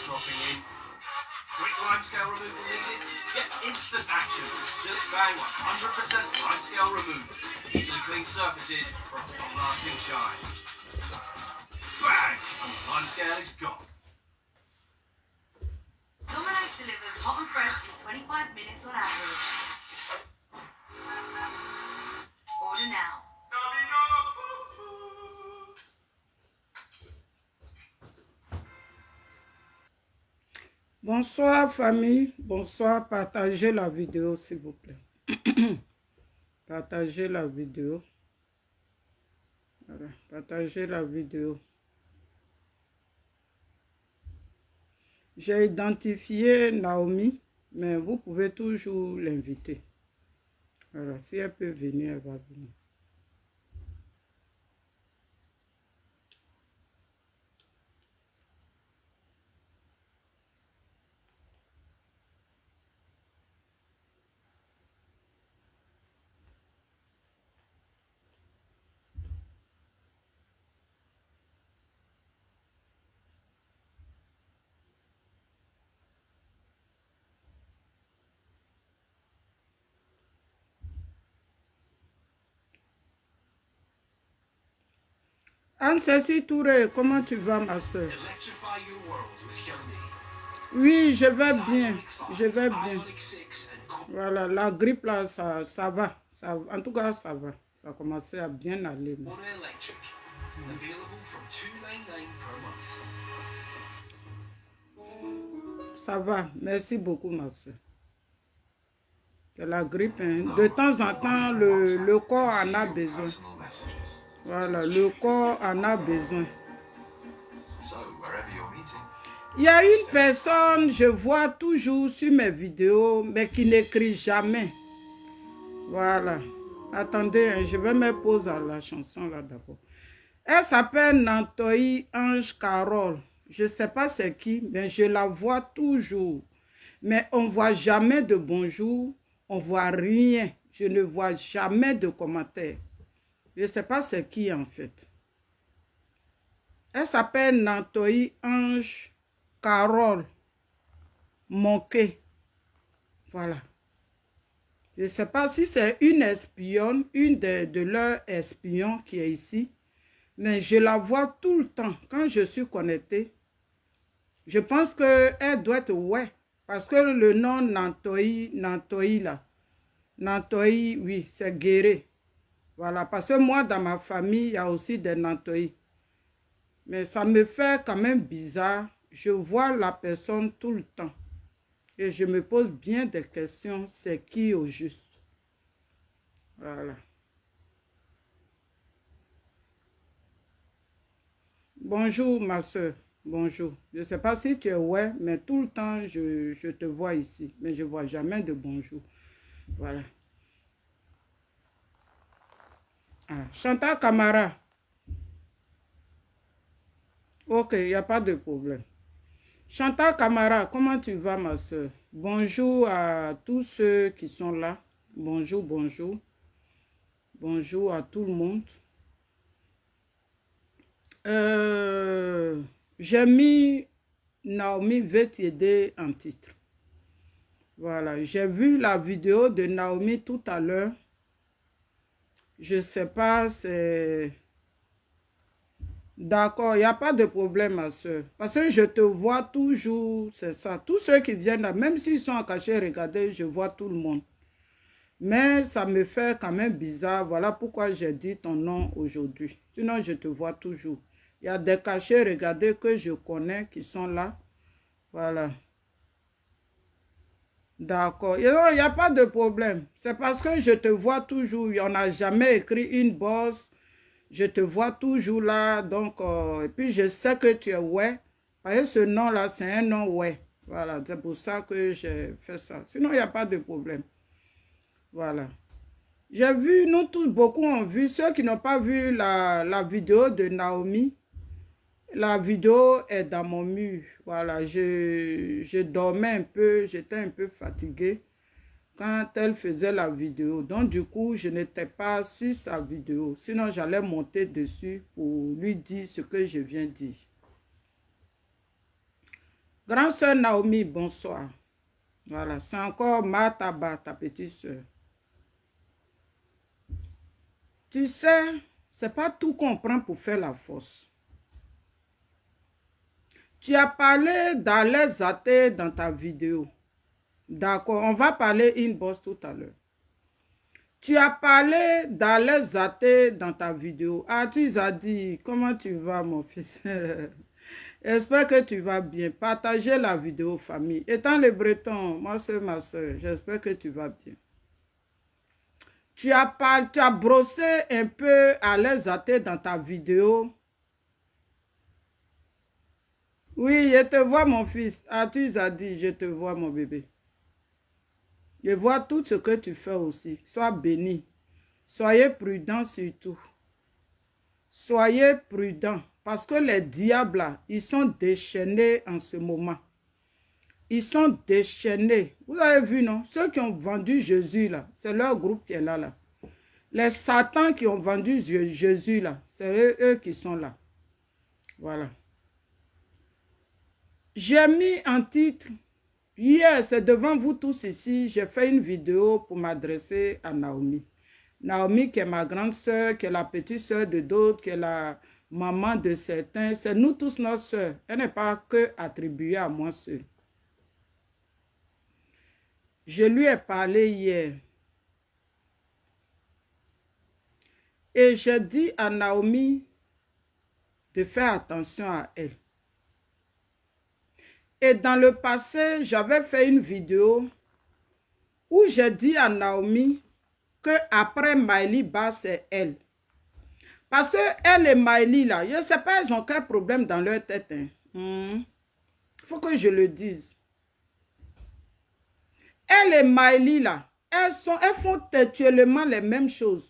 Dropping in. Quick limescale removal needed? Get instant action with Silk Bang 100% limescale removal. Easily clean surfaces for a long-lasting shine. Bang! And the limescale is gone. Domino's delivers hot and fresh in 25 minutes on average. Order now. Bonsoir famille, bonsoir, partagez la vidéo s'il vous plaît. Partagez la vidéo. Voilà, partagez la vidéo. J'ai identifié Naomi, mais vous pouvez toujours l'inviter. Voilà, si elle peut venir, elle va venir. Anne-Cécile Touré, comment tu vas ma soeur? Oui, je vais bien, je vais bien. Voilà, la grippe là, ça va. En tout cas, ça va. Ça a commencé à bien aller. Ça va, merci beaucoup ma soeur. C'est la grippe, hein. De temps en temps, le corps en a besoin. Voilà, le corps en a besoin. Il y a une personne, je vois toujours sur mes vidéos, mais qui n'écrit jamais. Voilà. Attendez, hein, je vais me poser à la chanson là d'abord. Elle s'appelle Nantoï Ange Carole. Je ne sais pas c'est qui, mais je la vois toujours. Mais on ne voit jamais de bonjour, on ne voit rien. Je ne vois jamais de commentaires. Je ne sais pas c'est qui en fait. Elle s'appelle Nantoï Ange Carole Monquet. Voilà. Je ne sais pas si c'est une espionne, une de leurs espions qui est ici. Mais je la vois tout le temps. Quand je suis connectée, je pense qu'elle doit être ouais. Parce que le nom Nantoï là. Nantoï, oui, c'est guéri. Voilà, parce que moi, dans ma famille, il y a aussi des Nantoï. Mais ça me fait quand même bizarre. Je vois la personne tout le temps. Et je me pose bien des questions. C'est qui au juste? Voilà. Bonjour, ma soeur. Bonjour. Je ne sais pas si tu es ouais, mais tout le temps, je te vois ici. Mais je ne vois jamais de bonjour. Voilà. Ah, Chantal Camara. Ok, il n'y a pas de problème. Chantal Camara, comment tu vas, ma soeur? Bonjour à tous ceux qui sont là. Bonjour, bonjour. Bonjour à tout le monde. J'ai mis Naomi veut t'aider en titre. Voilà, j'ai vu la vidéo de Naomi tout à l'heure. Je ne sais pas, c'est... D'accord, il n'y a pas de problème, ma soeur. Parce que je te vois toujours, c'est ça. Tous ceux qui viennent là, même s'ils sont cachés, regardez, je vois tout le monde. Mais ça me fait quand même bizarre. Voilà pourquoi j'ai dit ton nom aujourd'hui. Sinon, je te vois toujours. Il y a des cachés, regardez, que je connais qui sont là. Voilà. D'accord. Il n'y a pas de problème. C'est parce que je te vois toujours. On n'a jamais écrit une bosse. Je te vois toujours là. Donc, et puis je sais que tu es ouais. Parce que ce nom-là, c'est un nom ouais. Voilà. C'est pour ça que j'ai fait ça. Sinon, il n'y a pas de problème. Voilà. J'ai vu, nous tous, beaucoup ont vu. Ceux qui n'ont pas vu la vidéo de Naomi, la vidéo est dans mon mur. Voilà, je dormais un peu, j'étais un peu fatiguée quand elle faisait la vidéo. Donc, du coup, je n'étais pas sur sa vidéo. Sinon, j'allais monter dessus pour lui dire ce que je viens de dire. Grande sœur Naomi, bonsoir. Voilà, c'est encore Mataba, ta petite sœur. Tu sais, c'est pas tout qu'on prend pour faire la force. Tu as parlé d'Alain Athée dans ta vidéo. D'accord, on va parler inbox tout à l'heure. Tu as parlé d'Alain Athée dans ta vidéo. Ah, tu as dit, comment tu vas, mon fils? J'espère que tu vas bien. Partagez la vidéo, famille. Étant les Bretons, moi c'est ma soeur. J'espère que tu vas bien. Tu as brossé un peu Alain Athée dans ta vidéo. Oui, je te vois, mon fils. Ah, tu as dit, je te vois, mon bébé. Je vois tout ce que tu fais aussi. Sois béni. Soyez prudents surtout. Soyez prudents. Parce que les diables, là, ils sont déchaînés en ce moment. Ils sont déchaînés. Vous avez vu, non? Ceux qui ont vendu Jésus, là, c'est leur groupe qui est là, là. Les satans qui ont vendu Jésus, là, c'est eux qui sont là. Voilà. J'ai mis en titre, hier, c'est devant vous tous ici, j'ai fait une vidéo pour m'adresser à Naomi. Naomi qui est ma grande soeur, qui est la petite soeur de d'autres, qui est la maman de certains. C'est nous tous nos soeurs. Elle n'est pas que attribuée à moi seule. Je lui ai parlé hier. Et j'ai dit à Naomi de faire attention à elle. Et dans le passé, j'avais fait une vidéo où j'ai dit à Naomi que après Maëlie Ba, c'est elle. Parce que elle et Maëlie, là, je ne sais pas, ils ont quel problème dans leur tête. Il faut que je le dise. Elle et Maëlie, là, elles font actuellement les mêmes choses.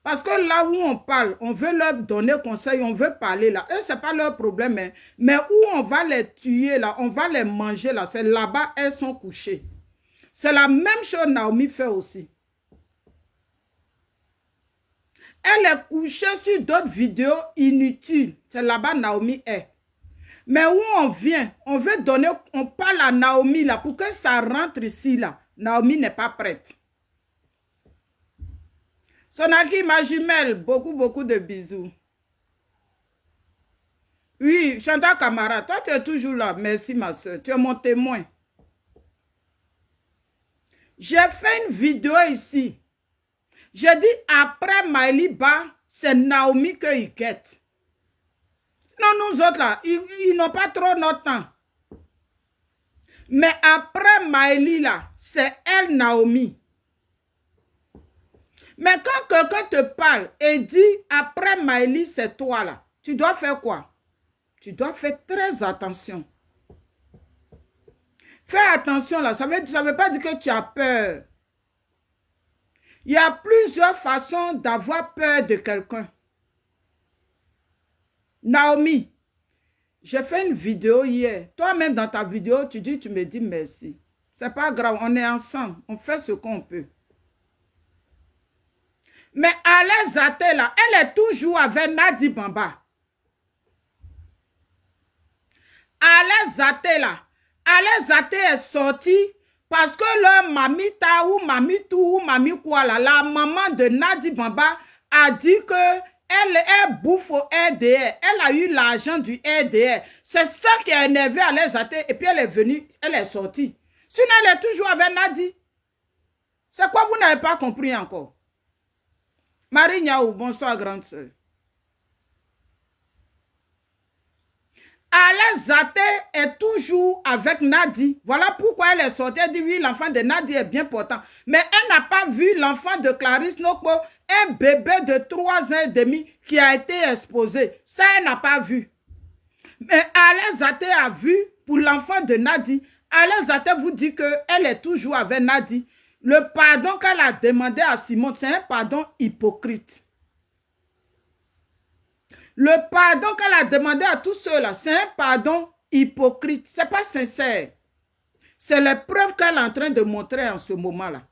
Parce que là où on parle, on veut leur donner conseil, on veut parler là. Eux, ce n'est pas leur problème. Hein. Mais où on va les tuer là, on va les manger là, c'est là-bas, elles sont couchées. C'est la même chose Naomi fait aussi. Elle est couchée sur d'autres vidéos inutiles. C'est là-bas Naomi est. Mais où on vient, on veut donner, on parle à Naomi là, pour que ça rentre ici là. Naomi n'est pas prête. Sonaki, ma jumelle, beaucoup de bisous. Oui, Chantal Camara, toi tu es toujours là. Merci ma soeur, tu es mon témoin. J'ai fait une vidéo ici. J'ai dit après Maëliba, c'est Naomi qu'ils quittent. Non, nous autres là, ils n'ont pas trop notre temps. Mais après Maëli là, c'est elle Naomi. Mais quand quelqu'un te parle et dit après Maëli, c'est toi là, tu dois faire quoi? Tu dois faire très attention. Fais attention là, ça veut pas dire que tu as peur. Il y a plusieurs façons d'avoir peur de quelqu'un. Naomi, j'ai fait une vidéo hier. Toi-même dans ta vidéo, tu me dis merci. C'est pas grave, on est ensemble. On fait ce qu'on peut. Mais Alain Zaté là, elle est toujours avec Nadi Bamba. Alain Zaté là, Alain Zaté est sorti parce que leur mamita ou mamitou ou mami quoi là, la maman de Nadi Bamba a dit que elle bouffe au RDR. Elle a eu l'argent du RDR. C'est ça qui a énervé Alain Zaté et puis elle est venue, elle est sortie. Sinon elle est toujours avec Nadi. C'est quoi vous n'avez pas compris encore? Marie Niaou, bonsoir grande soeur. Alain Zaté est toujours avec Nadi. Voilà pourquoi elle est sortie. Elle dit oui, l'enfant de Nadi est bien portant. Mais elle n'a pas vu l'enfant de Clarisse Nokpo, un bébé de 3 ans et demi qui a été exposé. Ça, elle n'a pas vu. Mais Alain Zaté a vu pour l'enfant de Nadi. Alain Zaté vous dit qu'elle est toujours avec Nadi. Le pardon qu'elle a demandé à Simone, c'est un pardon hypocrite. Le pardon qu'elle a demandé à tous ceux-là, c'est un pardon hypocrite. Ce n'est pas sincère. C'est les preuves qu'elle est en train de montrer en ce moment-là.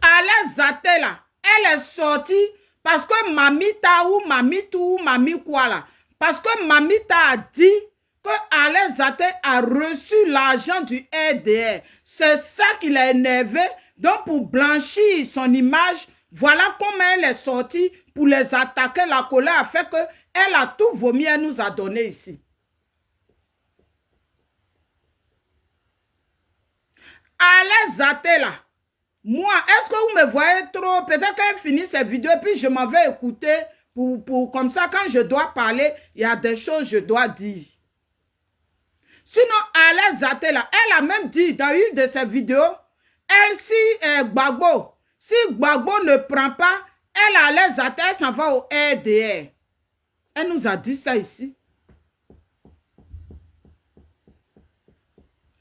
Alain Zaté, là, elle est sortie parce que Mamita ou Mamitou ou Mami quoi là. Parce que Mamita a dit que Alain Zaté a reçu l'argent du RDR. C'est ça qui l'a énervé. Donc pour blanchir son image, voilà comment elle est sortie pour les attaquer. La colère a fait qu'elle a tout vomi, elle nous a donné ici. Alain Zaté là, moi, est-ce que vous me voyez trop? Peut-être qu'elle finit cette vidéo et puis je m'en vais écouter pour comme ça, quand je dois parler, il y a des choses que je dois dire. Sinon, Alain Zaté là, elle a même dit dans une de ses vidéos, elle, si Gbagbo ne prend pas, elle Alain Zaté, elle s'en va au RDR. Elle nous a dit ça ici.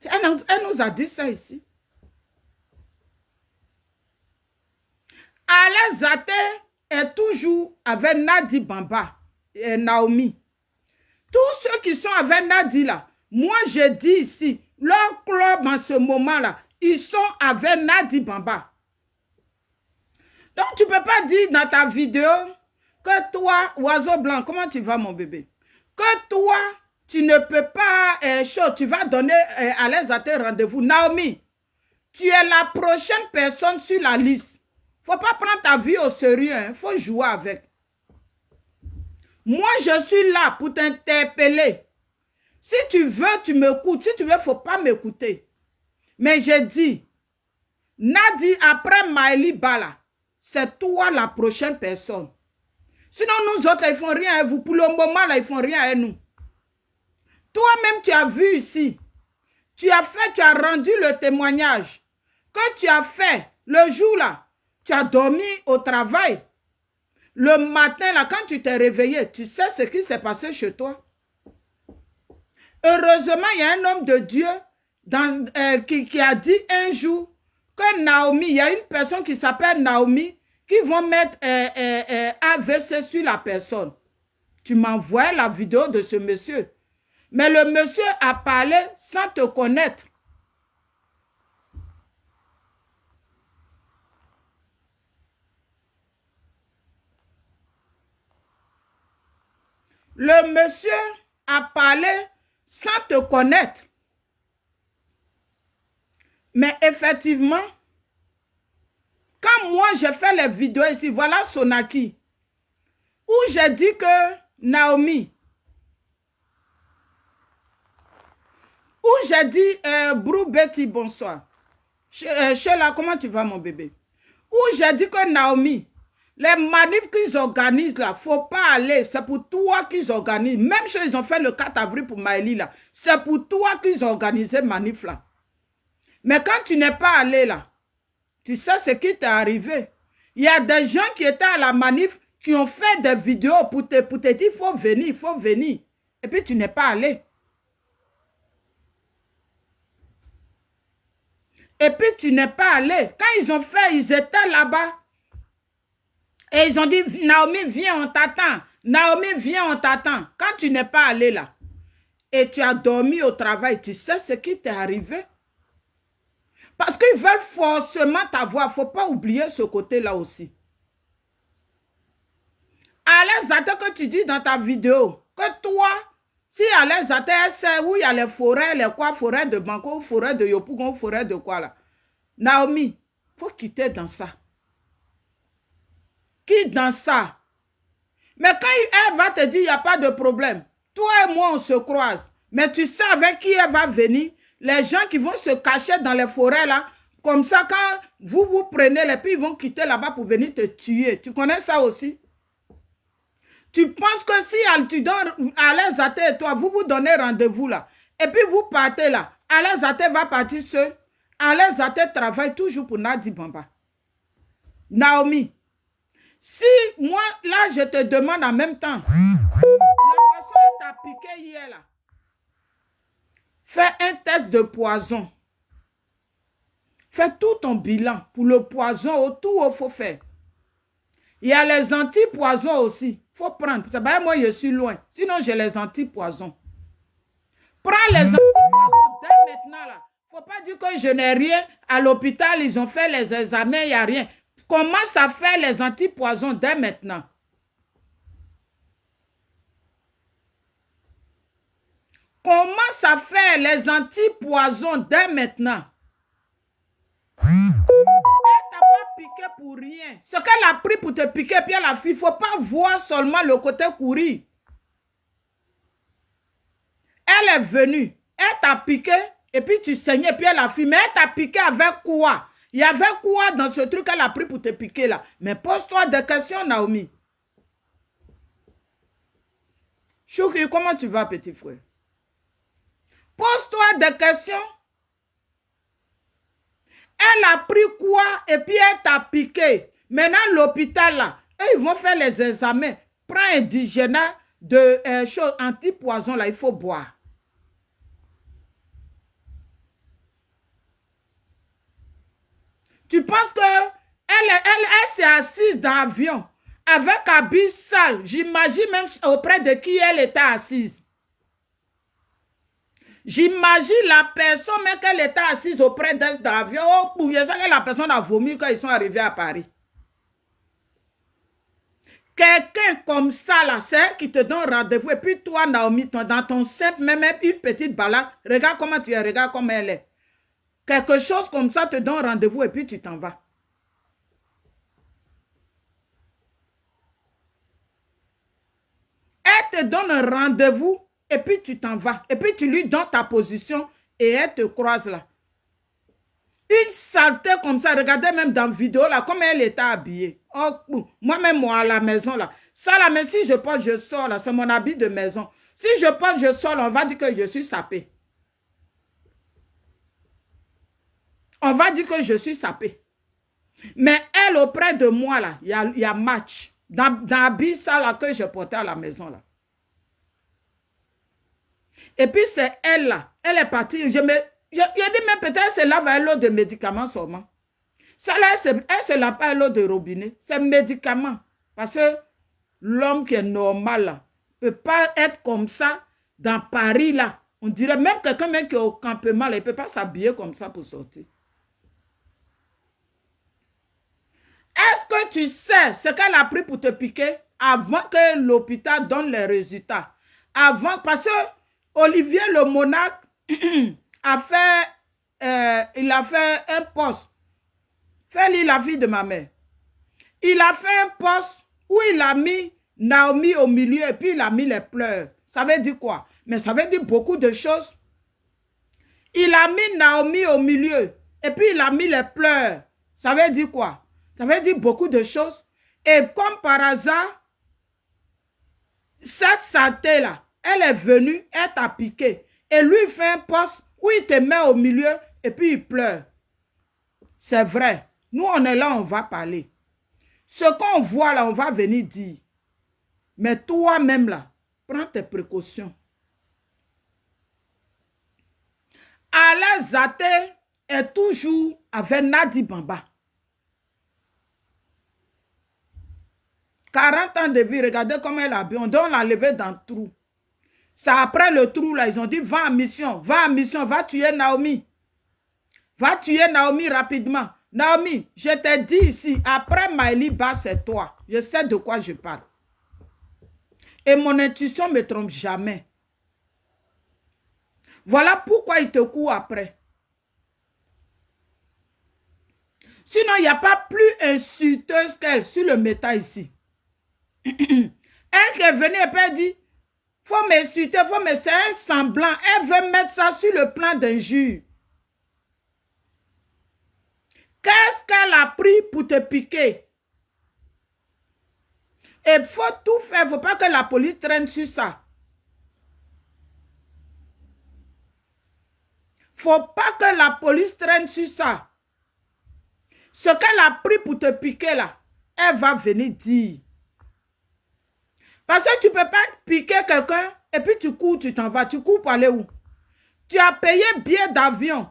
Elle nous a dit ça ici. Alain Zaté est toujours avec Nadi Bamba et Naomi. Tous ceux qui sont avec Nadi là, moi je dis ici, leur club en ce moment-là, ils sont avec Nadi Bamba. Donc tu ne peux pas dire dans ta vidéo que toi, oiseau blanc, comment tu vas mon bébé? Que toi, tu ne peux pas, tu vas donner à Alain Zaté rendez-vous. Naomi, tu es la prochaine personne sur la liste. Il ne faut pas prendre ta vie au sérieux, il faut jouer avec. Moi, je suis là pour t'interpeller. Si tu veux, tu m'écoutes. Si tu veux, il ne faut pas m'écouter. Mais j'ai dit, Nadi, après Maëli Bala, c'est toi la prochaine personne. Sinon, nous autres, ils ne font rien à vous. Pour le moment, là, ils ne font rien à nous. Toi-même, tu as vu ici. Tu as rendu le témoignage que tu as fait le jour là. Tu as dormi au travail. Le matin, là, quand tu t'es réveillé, tu sais ce qui s'est passé chez toi. Heureusement, il y a un homme de Dieu qui a dit un jour que Naomi, il y a une personne qui s'appelle Naomi qui vont mettre AVC sur la personne. Tu m'envoies la vidéo de ce monsieur. Mais le monsieur a parlé sans te connaître. Le monsieur a parlé sans te connaître. Mais effectivement, quand moi j'ai fait les vidéos ici, voilà Sonaki, où j'ai dit que Naomi. Où j'ai dit, Brou Betty, bonsoir. Sheila, comment tu vas, mon bébé? Où j'ai dit que Naomi, les manifs qu'ils organisent là, faut pas aller. C'est pour toi qu'ils organisent. Même si ils ont fait le 4 avril pour Maëlie là, c'est pour toi qu'ils ont organisé manif là. Mais quand tu n'es pas allé là, tu sais ce qui t'est arrivé. Il y a des gens qui étaient à la manif qui ont fait des vidéos pour te dire il faut venir, il faut venir. Et puis tu n'es pas allé. Et puis tu n'es pas allé. Quand ils ont fait, ils étaient là-bas. Et ils ont dit, Naomi, viens, on t'attend. Naomi, viens, on t'attend. Quand tu n'es pas allé là, et tu as dormi au travail, tu sais ce qui t'est arrivé? Parce qu'ils veulent forcément t'avoir. Il ne faut pas oublier ce côté-là aussi. Alain Zate, que tu dis dans ta vidéo, que toi, si Alain Zate, c'est où il y a les forêts, les quoi, forêts de Banco, forêts de Yopougon, forêts de quoi là. Naomi, il faut quitter dans ça. Quitte dans ça. Mais quand elle va te dire, il n'y a pas de problème. Toi et moi, on se croise. Mais tu sais avec qui elle va venir. Les gens qui vont se cacher dans les forêts là. Comme ça, quand vous prenez les puis ils vont quitter là-bas pour venir te tuer. Tu connais ça aussi? Tu penses que si tu donnes Alain Zate et toi, vous donnez rendez-vous là. Et puis vous partez là. Alain Zate va partir seul. Alain Zate travaille toujours pour Nadi Bamba. Naomi. Si moi, là, je te demande en même temps, la façon dont tu as piqué hier, là, fais un test de poison. Fais tout ton bilan pour le poison, tout il faut faire. Il y a les anti-poisons aussi. Il faut prendre. Moi, je suis loin. Sinon, j'ai les anti-poisons. Prends les anti-poisons dès maintenant, là. Il ne faut pas dire que je n'ai rien. À l'hôpital, ils ont fait les examens, il n'y a rien. Commence à faire les antipoisons dès maintenant. Commence à faire les antipoisons dès maintenant. Elle t'a pas piqué pour rien. Ce qu'elle a pris pour te piquer, puis la fille, il ne faut pas voir seulement le côté courir. Elle est venue, elle t'a piqué, et puis tu saignais, puis elle a fui. Mais elle t'a piqué avec quoi? Il y avait quoi dans ce truc qu'elle a pris pour te piquer là? Mais pose-toi des questions, Naomi. Chouki, comment tu vas, petit frère? Pose-toi des questions. Elle a pris quoi et puis elle t'a piqué. Maintenant, l'hôpital là, eux, ils vont faire les examens. Prends un digénat de choses anti-poison là, il faut boire. Tu penses que elle s'est assise dans l'avion avec habit sale. J'imagine même auprès de qui elle était assise. J'imagine la personne même qu'elle était assise auprès d'elle dans l'avion. Oh, pour que la personne a vomi quand ils sont arrivés à Paris. Quelqu'un comme ça, là, c'est elle qui te donne rendez-vous. Et puis toi, Naomi, dans ton simple, même une petite balade, regarde comment tu es, regarde comment elle est. Quelque chose comme ça te donne rendez-vous et puis tu t'en vas. Elle te donne un rendez-vous et puis tu t'en vas. Et puis tu lui donnes ta position et elle te croise là. Une saleté comme ça, regardez même dans la vidéo là, comment elle était habillée. Oh, moi-même, moi à la maison là. Ça là, même si je porte, je sors là, c'est mon habit de maison. Si je porte, je sors, on va dire que je suis sapée. On va dire que je suis sapée. Mais elle, auprès de moi, là, il y a match. Dans l'habit, ça, là, que je portais à la maison, là. Et puis, c'est elle, là. Elle est partie. Je dis, mais peut-être c'est là avec l'eau de médicaments seulement. Ça, là, elle se lave pas l'eau de robinet. C'est médicament. Parce que l'homme qui est normal, là, ne peut pas être comme ça dans Paris, là. On dirait même quelqu'un même qui est au campement, là, il ne peut pas s'habiller comme ça pour sortir. Est-ce que tu sais ce qu'elle a pris pour te piquer avant que l'hôpital donne les résultats? Avant, parce que Olivier le monarque a fait, il a fait un poste. Fais-lui la fille de ma mère. Il a fait un poste où il a mis Naomi au milieu et puis il a mis les pleurs. Ça veut dire quoi? Mais ça veut dire beaucoup de choses. Il a mis Naomi au milieu et puis il a mis les pleurs. Ça veut dire quoi? Ça veut dire beaucoup de choses. Et comme par hasard, cette santé-là, elle est venue, elle t'a piqué. Et lui, il fait un poste où il te met au milieu et puis il pleure. C'est vrai. Nous, on est là, on va parler. Ce qu'on voit là, on va venir dire. Mais toi-même là, prends tes précautions. Alain Zaté est toujours avec Nadi Bamba. 40 ans de vie, regardez comment elle a bu. On doit l'enlever dans le trou. C'est après le trou là, ils ont dit va en mission, va tuer Naomi. Va tuer Naomi rapidement. Naomi, je t'ai dit ici, après Maëli Ba, c'est toi. Je sais de quoi je parle. Et mon intuition ne me trompe jamais. Voilà pourquoi il te court après. Sinon, il n'y a pas plus insulteuse qu'elle sur le métal ici. Elle qui est venue et puis elle dit, faut m'insulter, c'est un semblant. Elle veut mettre ça sur le plan d'injure. Qu'est-ce qu'elle a pris pour te piquer? Et il faut tout faire, il ne faut pas que la police traîne sur ça. Il ne faut pas que la police traîne sur ça. Ce qu'elle a pris pour te piquer là, elle va venir dire. Parce que tu ne peux pas piquer quelqu'un et puis tu cours, tu t'en vas. Tu cours pour aller où? Tu as payé billet d'avion.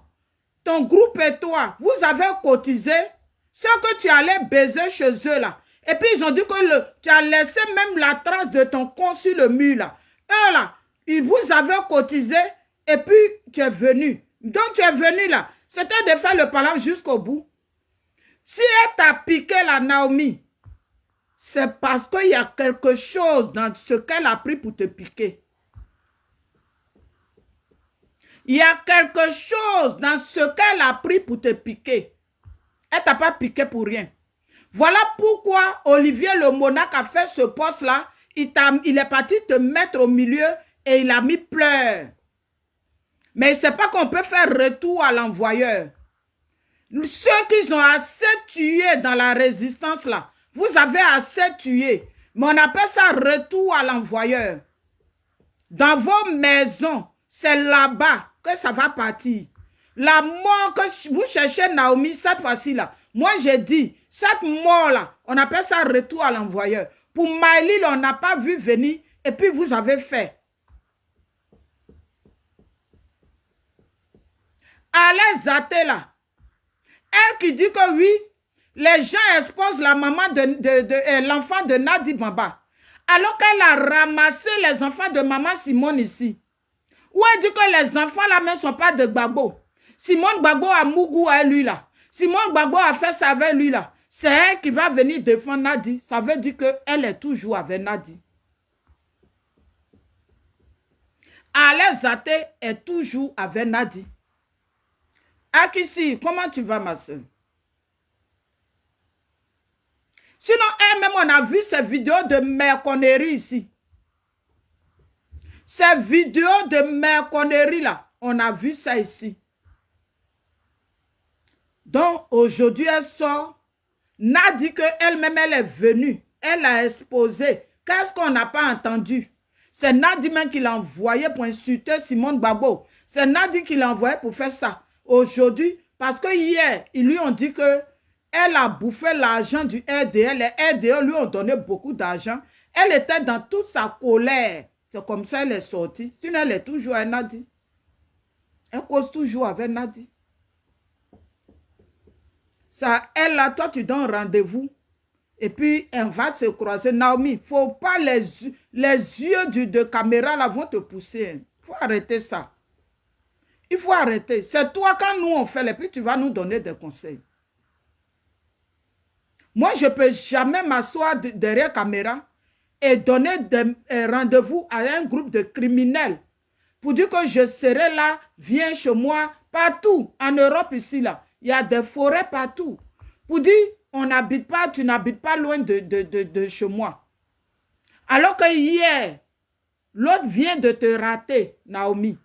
Ton groupe et toi, vous avez cotisé ce que tu allais baiser chez eux là. Et puis ils ont dit que tu as laissé même la trace de ton con sur le mur là. Eux là, vous avez cotisé et puis tu es venu. Donc tu es venu là. C'était de faire le palabre jusqu'au bout. Si elle t'a piqué la Naomi, c'est parce qu'il y a quelque chose dans ce qu'elle a pris pour te piquer. Il y a quelque chose dans ce qu'elle a pris pour te piquer. Elle ne t'a pas piqué pour rien. Voilà pourquoi Olivier Le Monarque a fait ce poste-là. Il est parti te mettre au milieu et il a mis pleurs. Mais ce n'est pas qu'on peut faire retour à l'envoyeur. Ceux qui ont assez tué dans la résistance là, vous avez assez tué. Mais on appelle ça retour à l'envoyeur. Dans vos maisons, c'est là-bas que ça va partir. La mort que vous cherchez Naomi, cette fois-ci là, moi j'ai dit, cette mort-là, on appelle ça retour à l'envoyeur. Pour Maëli, on n'a pas vu venir et puis vous avez fait. Alain Zaté là, elle qui dit que oui, les gens exposent la maman de l'enfant de Nadi Bamba. Alors qu'elle a ramassé les enfants de maman Simone ici. Où elle dit que les enfants là même ne sont pas de Gbagbo. Simone Gbagbo a Mougou à lui là. Simone Gbagbo a fait ça avec lui là. C'est elle qui va venir défendre Nadi. Ça veut dire qu'elle est toujours avec Nadi. Alain Zaté est toujours avec Nadi. Akissi, comment tu vas ma soeur? Sinon, elle-même, on a vu ces vidéos de merconnerie ici. Ces vidéos de merconnerie là, on a vu ça ici. Donc, aujourd'hui, elle sort. N'a dit qu'elle-même, elle est venue. Elle a exposé. Qu'est-ce qu'on n'a pas entendu? C'est Nadi même qui l'a envoyé pour insulter Simone Gbagbo. C'est Nadi qui l'a envoyé pour faire ça. Aujourd'hui, parce que hier, ils lui ont dit que elle a bouffé l'argent du RDL. Les RDL lui ont donné beaucoup d'argent. Elle était dans toute sa colère. C'est comme ça qu'elle est sortie. Sinon, elle est toujours avec Nadi. Elle cause toujours avec Nadi. Ça, elle là, toi, tu donnes rendez-vous. Et puis, elle va se croiser. Naomi, il ne faut pas les yeux de caméra là vont te pousser. Il faut arrêter ça. Il faut arrêter. C'est toi, quand nous on fait, et puis tu vas nous donner des conseils. Moi, je ne peux jamais m'asseoir derrière caméra et donner des rendez-vous à un groupe de criminels pour dire que je serai là, viens chez moi, partout. En Europe, ici, là, il y a des forêts partout. Pour dire, on n'habite pas, tu n'habites pas loin de chez moi. Alors que hier, l'autre vient de te rater, Naomi.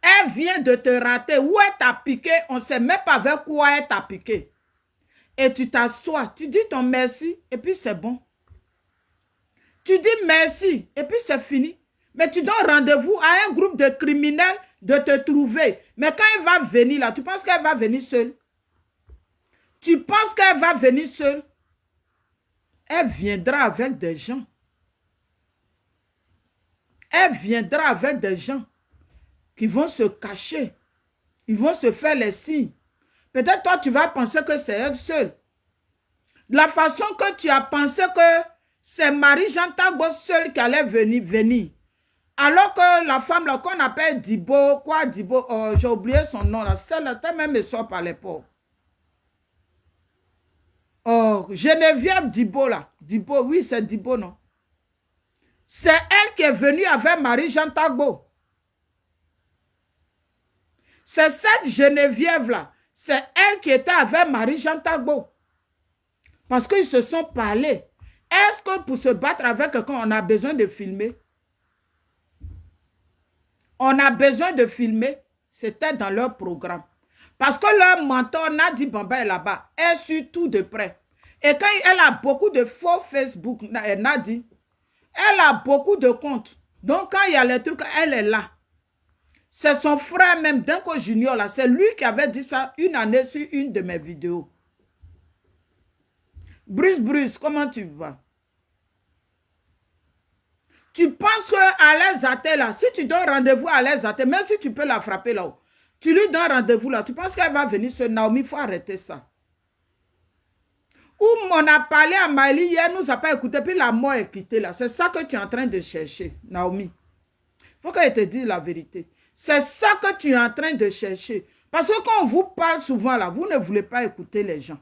Elle vient de te rater. Où elle t'a piqué, on ne sait même pas avec quoi elle t'a piqué. Et tu t'assois, tu dis ton merci, et puis c'est bon. Tu dis merci, et puis c'est fini. Mais tu donnes rendez-vous à un groupe de criminels de te trouver. Mais quand elle va venir là, tu penses qu'elle va venir seule? Tu penses qu'elle va venir seule? Elle viendra avec des gens. Elle viendra avec des gens qui vont se cacher. Ils vont se faire les signes. Peut-être toi, tu vas penser que c'est elle seule. La façon que tu as pensé que c'est Marie-Jean Tagbo seule qui allait venir. Alors que la femme là qu'on appelle Dibo, quoi Dibo, j'ai oublié son nom là, celle-là, même me sort par les ports. Oh, Geneviève Dibo là, Dibo, oui c'est Dibo non. C'est elle qui est venue avec Marie-Jean Tagbo. C'est cette Geneviève là, c'est elle qui était avec Marie-Jean Tagbo. Parce qu'ils se sont parlé. Est-ce que pour se battre avec quelqu'un, on a besoin de filmer? On a besoin de filmer. C'était dans leur programme. Parce que leur mentor, Nadi Bamba, est là-bas. Elle suit tout de près. Et quand elle a beaucoup de faux Facebook, Nadi, elle a beaucoup de comptes. Donc quand il y a les trucs, elle est là. C'est son frère même, Denko Junior, là. C'est lui qui avait dit ça une année sur une de mes vidéos. Bruce, comment tu vas? Tu penses qu'à l'aise à là, si tu donnes rendez-vous à l'aise à même si tu peux la frapper là-haut, tu lui donnes rendez-vous là, tu penses qu'elle va venir sur Naomi, il faut arrêter ça. Ou on a parlé à Maëlie hier, nous a pas écouté, puis la mort est quittée là. C'est ça que tu es en train de chercher, Naomi. Il faut qu'elle te dise la vérité. C'est ça que tu es en train de chercher. Parce que quand on vous parle souvent là, vous ne voulez pas écouter les gens.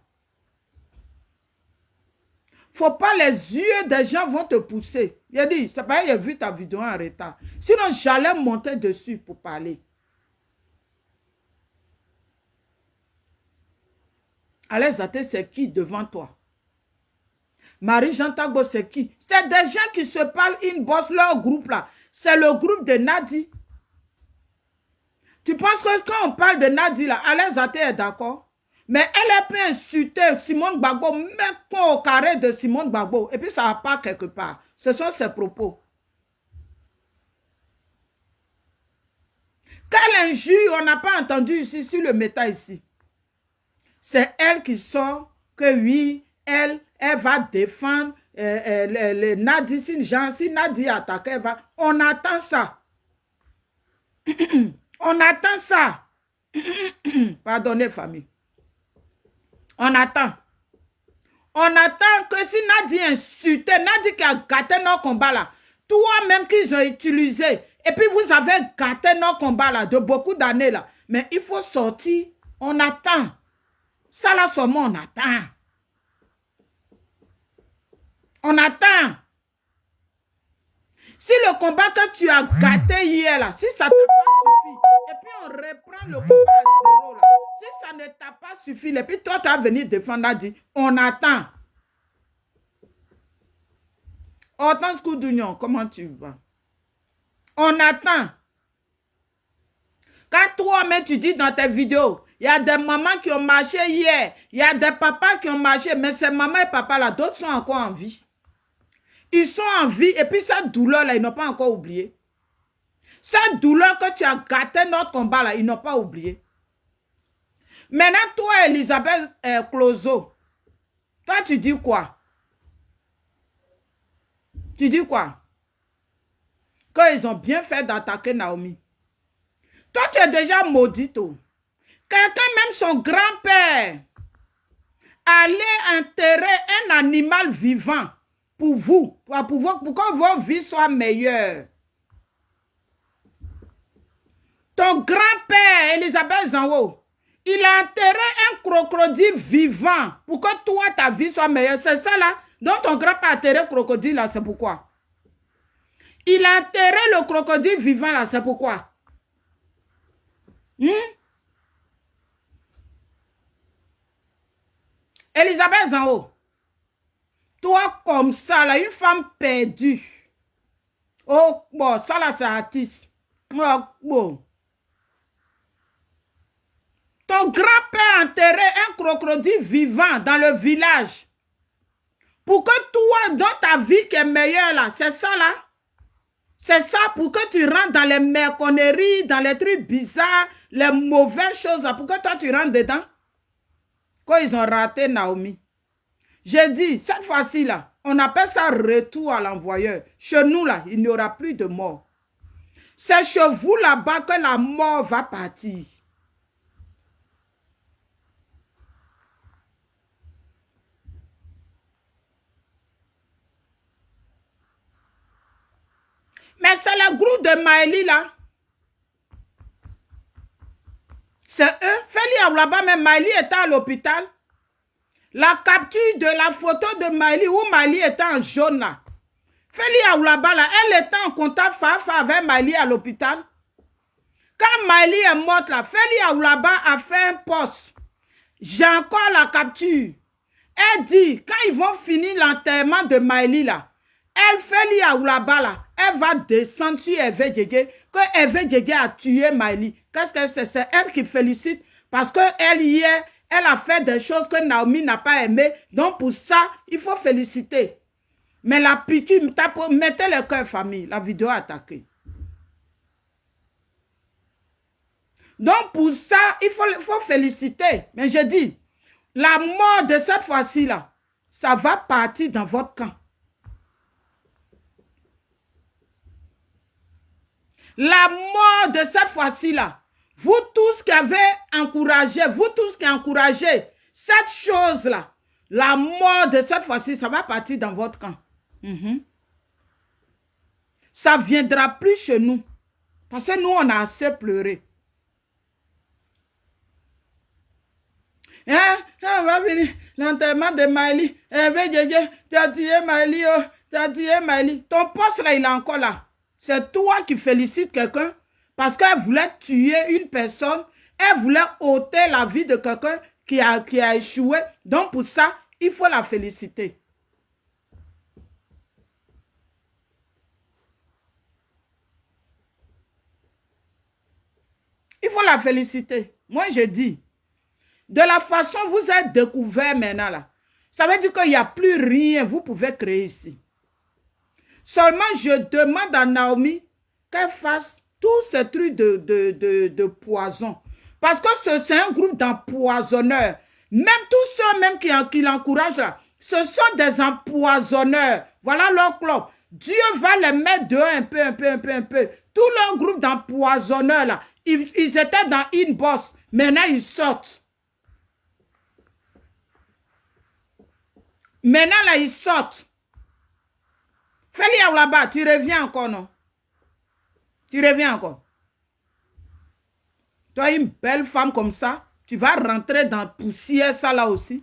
Faut pas, les yeux des gens vont te pousser. Il a dit, c'est pas, il a vu ta vidéo en retard. Sinon, j'allais monter dessus pour parler. Allez, Zate, c'est qui devant toi? Marie-Jean Tagbo, c'est qui? C'est des gens qui se parlent, ils bossent leur groupe là. C'est le groupe de Nadi. Tu penses que quand on parle de Nadi là, Allez, Zate est d'accord? Mais elle peut insulter Simone Gbagbo, même pas au carré de Simone Gbagbo. Et puis ça va pas quelque part. Ce sont ses propos. Quelle injure on n'a pas entendu ici sur le méta ici. C'est elle qui sort que oui, elle va défendre Nadi. Si Nadi attaque, elle va. On attend ça. On attend ça. Pardonnez, famille. On attend. On attend que si Nadi insulte, Nadi qui a gâté nos combats là, toi-même qu'ils ont utilisé, et puis vous avez gâté nos combats là de beaucoup d'années là, mais il faut sortir. On attend. Ça là seulement on attend. On attend. Si le combat que tu as gâté hier là, si ça t'a pas suffi, et puis on reprend le combat à zéro là. Si ça ne t'a pas suffi, et puis toi tu as venu défendre, a dit, on attend. Hortense Koudouignon, comment tu vas? On attend. Quand toi-même tu dis dans tes vidéos, il y a des mamans qui ont marché hier, il y a des papas qui ont marché, mais ces mamans et papas là, d'autres sont encore en vie. Ils sont en vie et puis cette douleur là, ils n'ont pas encore oublié. Cette douleur que tu as gâté notre combat là, ils n'ont pas oublié. Maintenant, toi, Elisabeth Clozo, toi, tu dis quoi? Tu dis quoi? Qu'ils ont bien fait d'attaquer Naomi. Toi, tu es déjà maudite. Quelqu'un, même son grand-père, allait enterrer un animal vivant pour vous, pour que vos vies soient meilleures. Ton grand-père, Elisabeth Zanwo, il a enterré un crocodile vivant pour que toi, ta vie soit meilleure. C'est ça là. Donc ton grand-père a enterré le crocodile là, c'est pourquoi? Il a enterré le crocodile vivant là, c'est pourquoi? Elisabeth Zanwo, Toi comme ça, là, une femme perdue. Oh, bon, ça là, c'est artiste. Oh, bon. Ton grand-père a enterré un crocodile vivant dans le village. Pour que toi, dans ta vie qui est meilleure là, c'est ça là. C'est ça pour que tu rentres dans les merconneries, dans les trucs bizarres, les mauvaises choses là, pour que toi tu rentres dedans. Quand ils ont raté Naomi. J'ai dit, cette fois-ci là, on appelle ça retour à l'envoyeur. Chez nous là, il n'y aura plus de mort. C'est chez vous là-bas que la mort va partir. Mais c'est le groupe de Maëli là. C'est eux. Feli là-bas, mais Maëli était à l'hôpital. La capture de la photo de Maëli, où Maëli était en jaune là. Feli là-bas, là, elle était en contact fa avec Maëli à l'hôpital. Quand Maëli est morte là, Feli là-bas a fait un poste. J'ai encore la capture. Elle dit, quand ils vont finir l'enterrement de Maëli là, elle Feli là-bas là, elle va descendre sur Hervé Djegé, que Hervé Djegé a tué Maëli. Qu'est-ce que c'est? C'est elle qui félicite parce qu'elle hier, elle a fait des choses que Naomi n'a pas aimées. Donc pour ça, il faut féliciter. Mais la piqûre, mettez le cœur famille, la vidéo attaquée. Donc pour ça, il faut féliciter. Mais je dis, la mort de cette fois-ci là, ça va partir dans votre camp. La mort de cette fois-ci là, vous tous qui avez encouragé, vous tous qui encouragez cette chose-là, la mort de cette fois-ci, ça va partir dans votre camp. Ça ne viendra plus chez nous. Parce que nous, on a assez pleuré. Hein? On va venir l'enterrement de Maëli. Tu as tué Maëli, oh, tu as tué Maëli. Ton poste là, il est encore là. C'est toi qui félicites quelqu'un parce qu'elle voulait tuer une personne. Elle voulait ôter la vie de quelqu'un qui a échoué. Donc pour ça, il faut la féliciter. Il faut la féliciter. Moi, je dis, de la façon vous êtes découvert maintenant là, ça veut dire qu'il n'y a plus rien vous pouvez créer ici. Seulement, je demande à Naomi qu'elle fasse tous ces trucs de poison. Parce que c'est un groupe d'empoisonneurs. Même tous ceux même qui l'encouragent là, ce sont des empoisonneurs. Voilà leur club. Dieu va les mettre dehors un peu. Tout leur groupe d'empoisonneurs là, ils étaient dans une bosse. Maintenant, ils sortent. Maintenant, là, ils sortent. Feli là-bas, tu reviens encore, non? Tu reviens encore. Toi, une belle femme comme ça, tu vas rentrer dans la poussière, ça là aussi.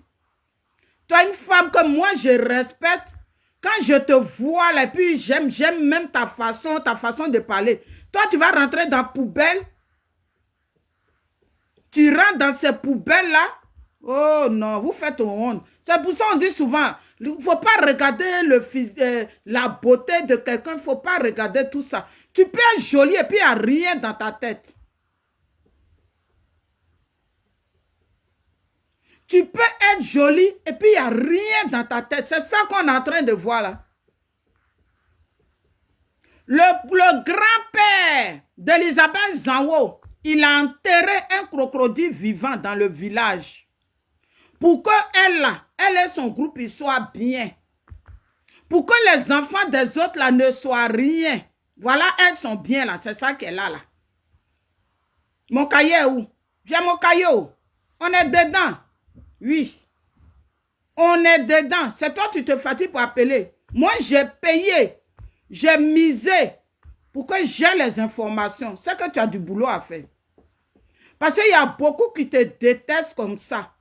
Toi, une femme que moi, je respecte. Quand je te vois là, puis j'aime même ta façon de parler. Toi, tu vas rentrer dans la poubelle. Tu rentres dans ces poubelles-là. Oh non, vous faites honte. C'est pour ça qu'on dit souvent, il ne faut pas regarder la beauté de quelqu'un, il ne faut pas regarder tout ça. Tu peux être jolie et puis il n'y a rien dans ta tête. Tu peux être jolie et puis il n'y a rien dans ta tête. C'est ça qu'on est en train de voir là. Le grand-père d'Elisabeth Zanwo, il a enterré un crocodile vivant dans le village. Pour qu'elle et son groupe, ils soient bien. Pour que les enfants des autres là ne soient rien. Voilà, elles sont bien là. C'est ça qu'elle a là. Mon cahier est où? J'ai mon cahier où? On est dedans. Oui. On est dedans. C'est toi tu te fatigues pour appeler. Moi, j'ai payé. J'ai misé pour que j'ai les informations. C'est que tu as du boulot à faire. Parce qu'il y a beaucoup qui te détestent comme ça.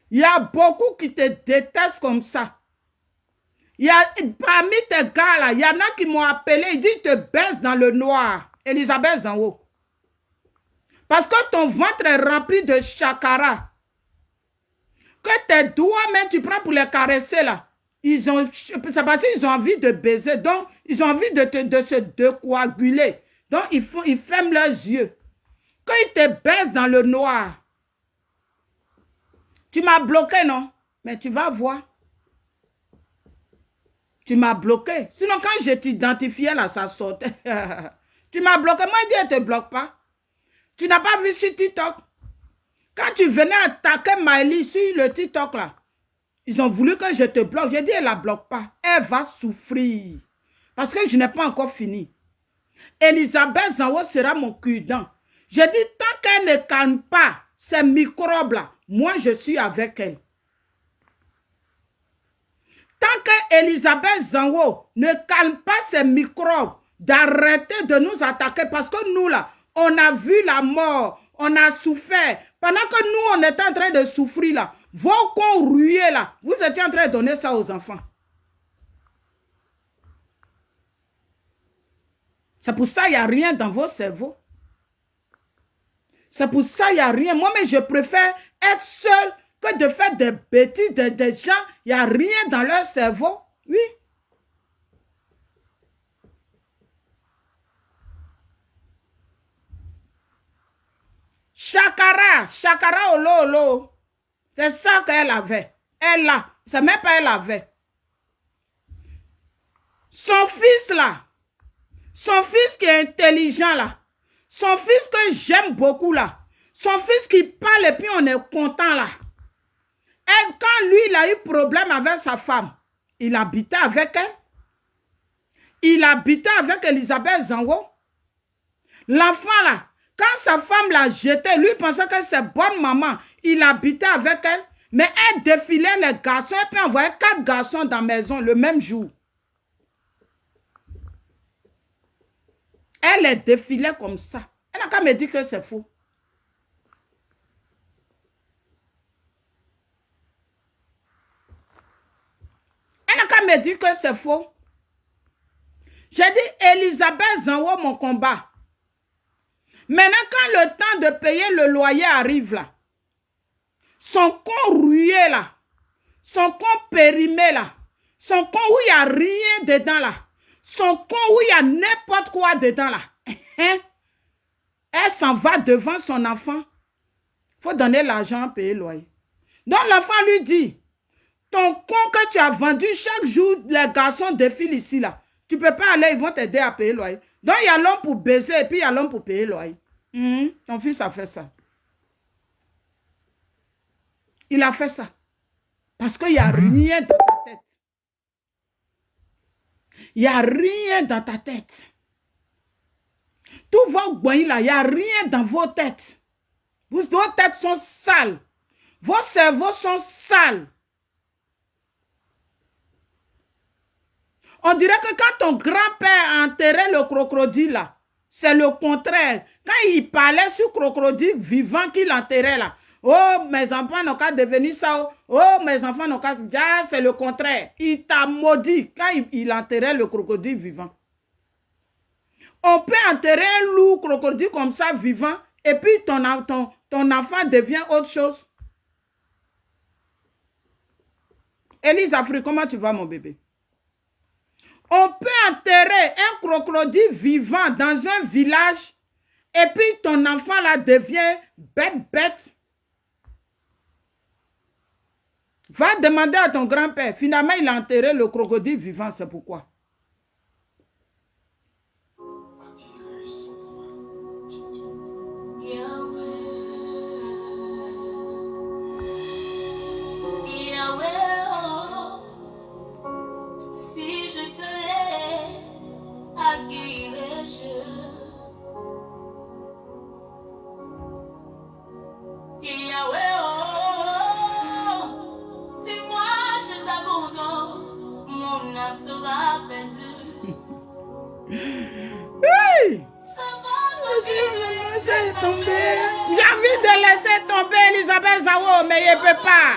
Il y a beaucoup qui te détestent comme ça. Il y a parmi tes gars là, il y en a qui m'ont appelé, ils disent te baisse dans le noir. Elisabeth Zanwo. Parce que ton ventre est rempli de chakara. Que tes doigts même, tu prends pour les caresser là. C'est parce qu'ils ont envie de baiser. Donc, ils ont envie de se décoaguler. Donc, ils ferment leurs yeux. Quand ils te baissent dans le noir, tu m'as bloqué, non? Mais tu vas voir. Tu m'as bloqué. Sinon, quand je t'identifiais là, ça sortait. Tu m'as bloqué. Moi, je dis, elle ne te bloque pas. Tu n'as pas vu sur TikTok. Quand tu venais attaquer Maëlie sur le TikTok là, ils ont voulu que je te bloque. J'ai dit, elle ne la bloque pas. Elle va souffrir. Parce que je n'ai pas encore fini. Elisabeth Zanwo sera mon cure-dent. Je dis, tant qu'elle ne calme pas ces microbes-là, moi, je suis avec elle. Tant qu'Elisabeth Zanwo ne calme pas ces microbes, d'arrêter de nous attaquer, parce que nous, là, on a vu la mort, on a souffert. Pendant que nous, on était en train de souffrir, là, vos cons rués, là, vous étiez en train de donner ça aux enfants. C'est pour ça qu'il n'y a rien dans vos cerveaux. C'est pour ça qu'il n'y a rien. Moi, mais je préfère être seule que de faire des bêtises des gens. Il n'y a rien dans leur cerveau. Oui. Chakara olo olo. C'est ça qu'elle avait. Elle a. C'est même pas elle avait. Son fils là. Son fils qui est intelligent là. Son fils que j'aime beaucoup là. Son fils qui parle et puis on est content là. Et quand lui, il a eu problème avec sa femme, il habitait avec elle. Il habitait avec Elisabeth Zanwo. L'enfant là, quand sa femme l'a jeté, lui pensait que c'est bonne maman. Il habitait avec elle. Mais elle défilait les garçons et puis envoyait 4 garçons dans la maison le même jour. Elle les défilait comme ça. Elle n'a qu'à me dire que c'est faux. Elle n'a qu'à me dire que c'est faux. J'ai dit, Elisabeth Zanwo, mon combat. Maintenant, quand le temps de payer le loyer arrive là, son con rouillé là, son con périmé là, son con où il n'y a rien dedans là, son con où il y a n'importe quoi dedans là, elle s'en va devant son enfant. Il faut donner l'argent à payer le loyer. Donc l'enfant lui dit, ton con que tu as vendu chaque jour, les garçons défilent ici là. Tu ne peux pas aller, ils vont t'aider à payer le loyer. Donc il y a l'homme pour baiser et puis il y a l'homme pour payer le loyer. Ton fils a fait ça. Il a fait ça. Parce qu'il n'y a rien dans ta tête. Il n'y a rien dans ta tête. Tous vos bois là, il n'y a rien dans vos têtes. Vos têtes sont sales. Vos cerveaux sont sales. On dirait que quand ton grand-père enterrait le crocodile là, c'est le contraire. Quand il parlait sur le crocodile vivant qu'il enterrait là, oh, mes enfants n'ont qu'à devenir ça. Oh, mes enfants n'ont qu'à... Ah, c'est le contraire. Il t'a maudit quand il enterrait le crocodile vivant. On peut enterrer un loup crocodile comme ça vivant et puis ton enfant devient autre chose. Élise Afrique, comment tu vas mon bébé? On peut enterrer un crocodile vivant dans un village et puis ton enfant là devient bête. Va demander à ton grand-père. Finalement, il a enterré le crocodile vivant, c'est pourquoi. Oui. J'ai envie de laisser tomber Elisabeth Zanwo, mais il ne peut pas.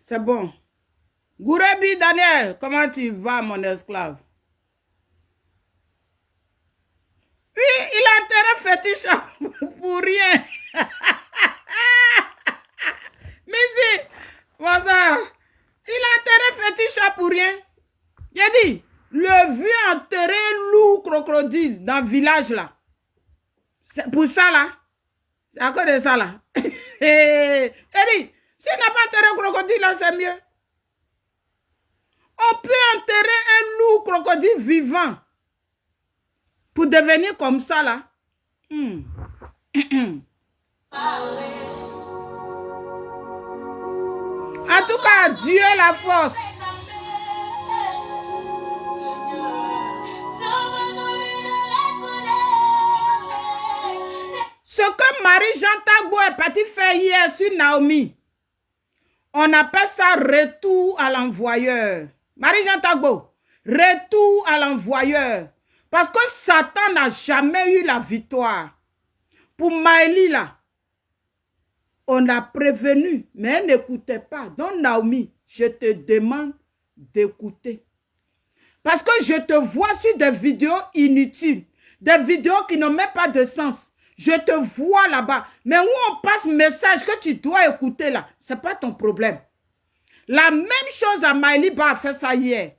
C'est bon. Gourebi Daniel, comment tu vas, mon esclave? Oui, il a intérêt fétiche pour rien. Missy, voilà. Il a intérêt fétiche pour rien. Il a dit, le vieux enterré loup crocodile dans le village là. C'est pour ça là. C'est à cause de ça là. Il dit, s'il n'a pas enterré crocodile là, c'est mieux. On peut enterrer un loup crocodile vivant pour devenir comme ça là. En tout cas, Dieu la force. Ce que Marie-Jean Tagbo est parti faire hier sur Naomi, on appelle ça retour à l'envoyeur. Marie-Jean Tagbo, retour à l'envoyeur. Parce que Satan n'a jamais eu la victoire. Pour Maëlie là, on a prévenu, mais elle n'écoutait pas. Donc Naomi, je te demande d'écouter. Parce que je te vois sur des vidéos inutiles, des vidéos qui n'ont même pas de sens. Je te vois là-bas. Mais où on passe message que tu dois écouter là, ce n'est pas ton problème. La même chose à Maëlie Ba a fait ça hier.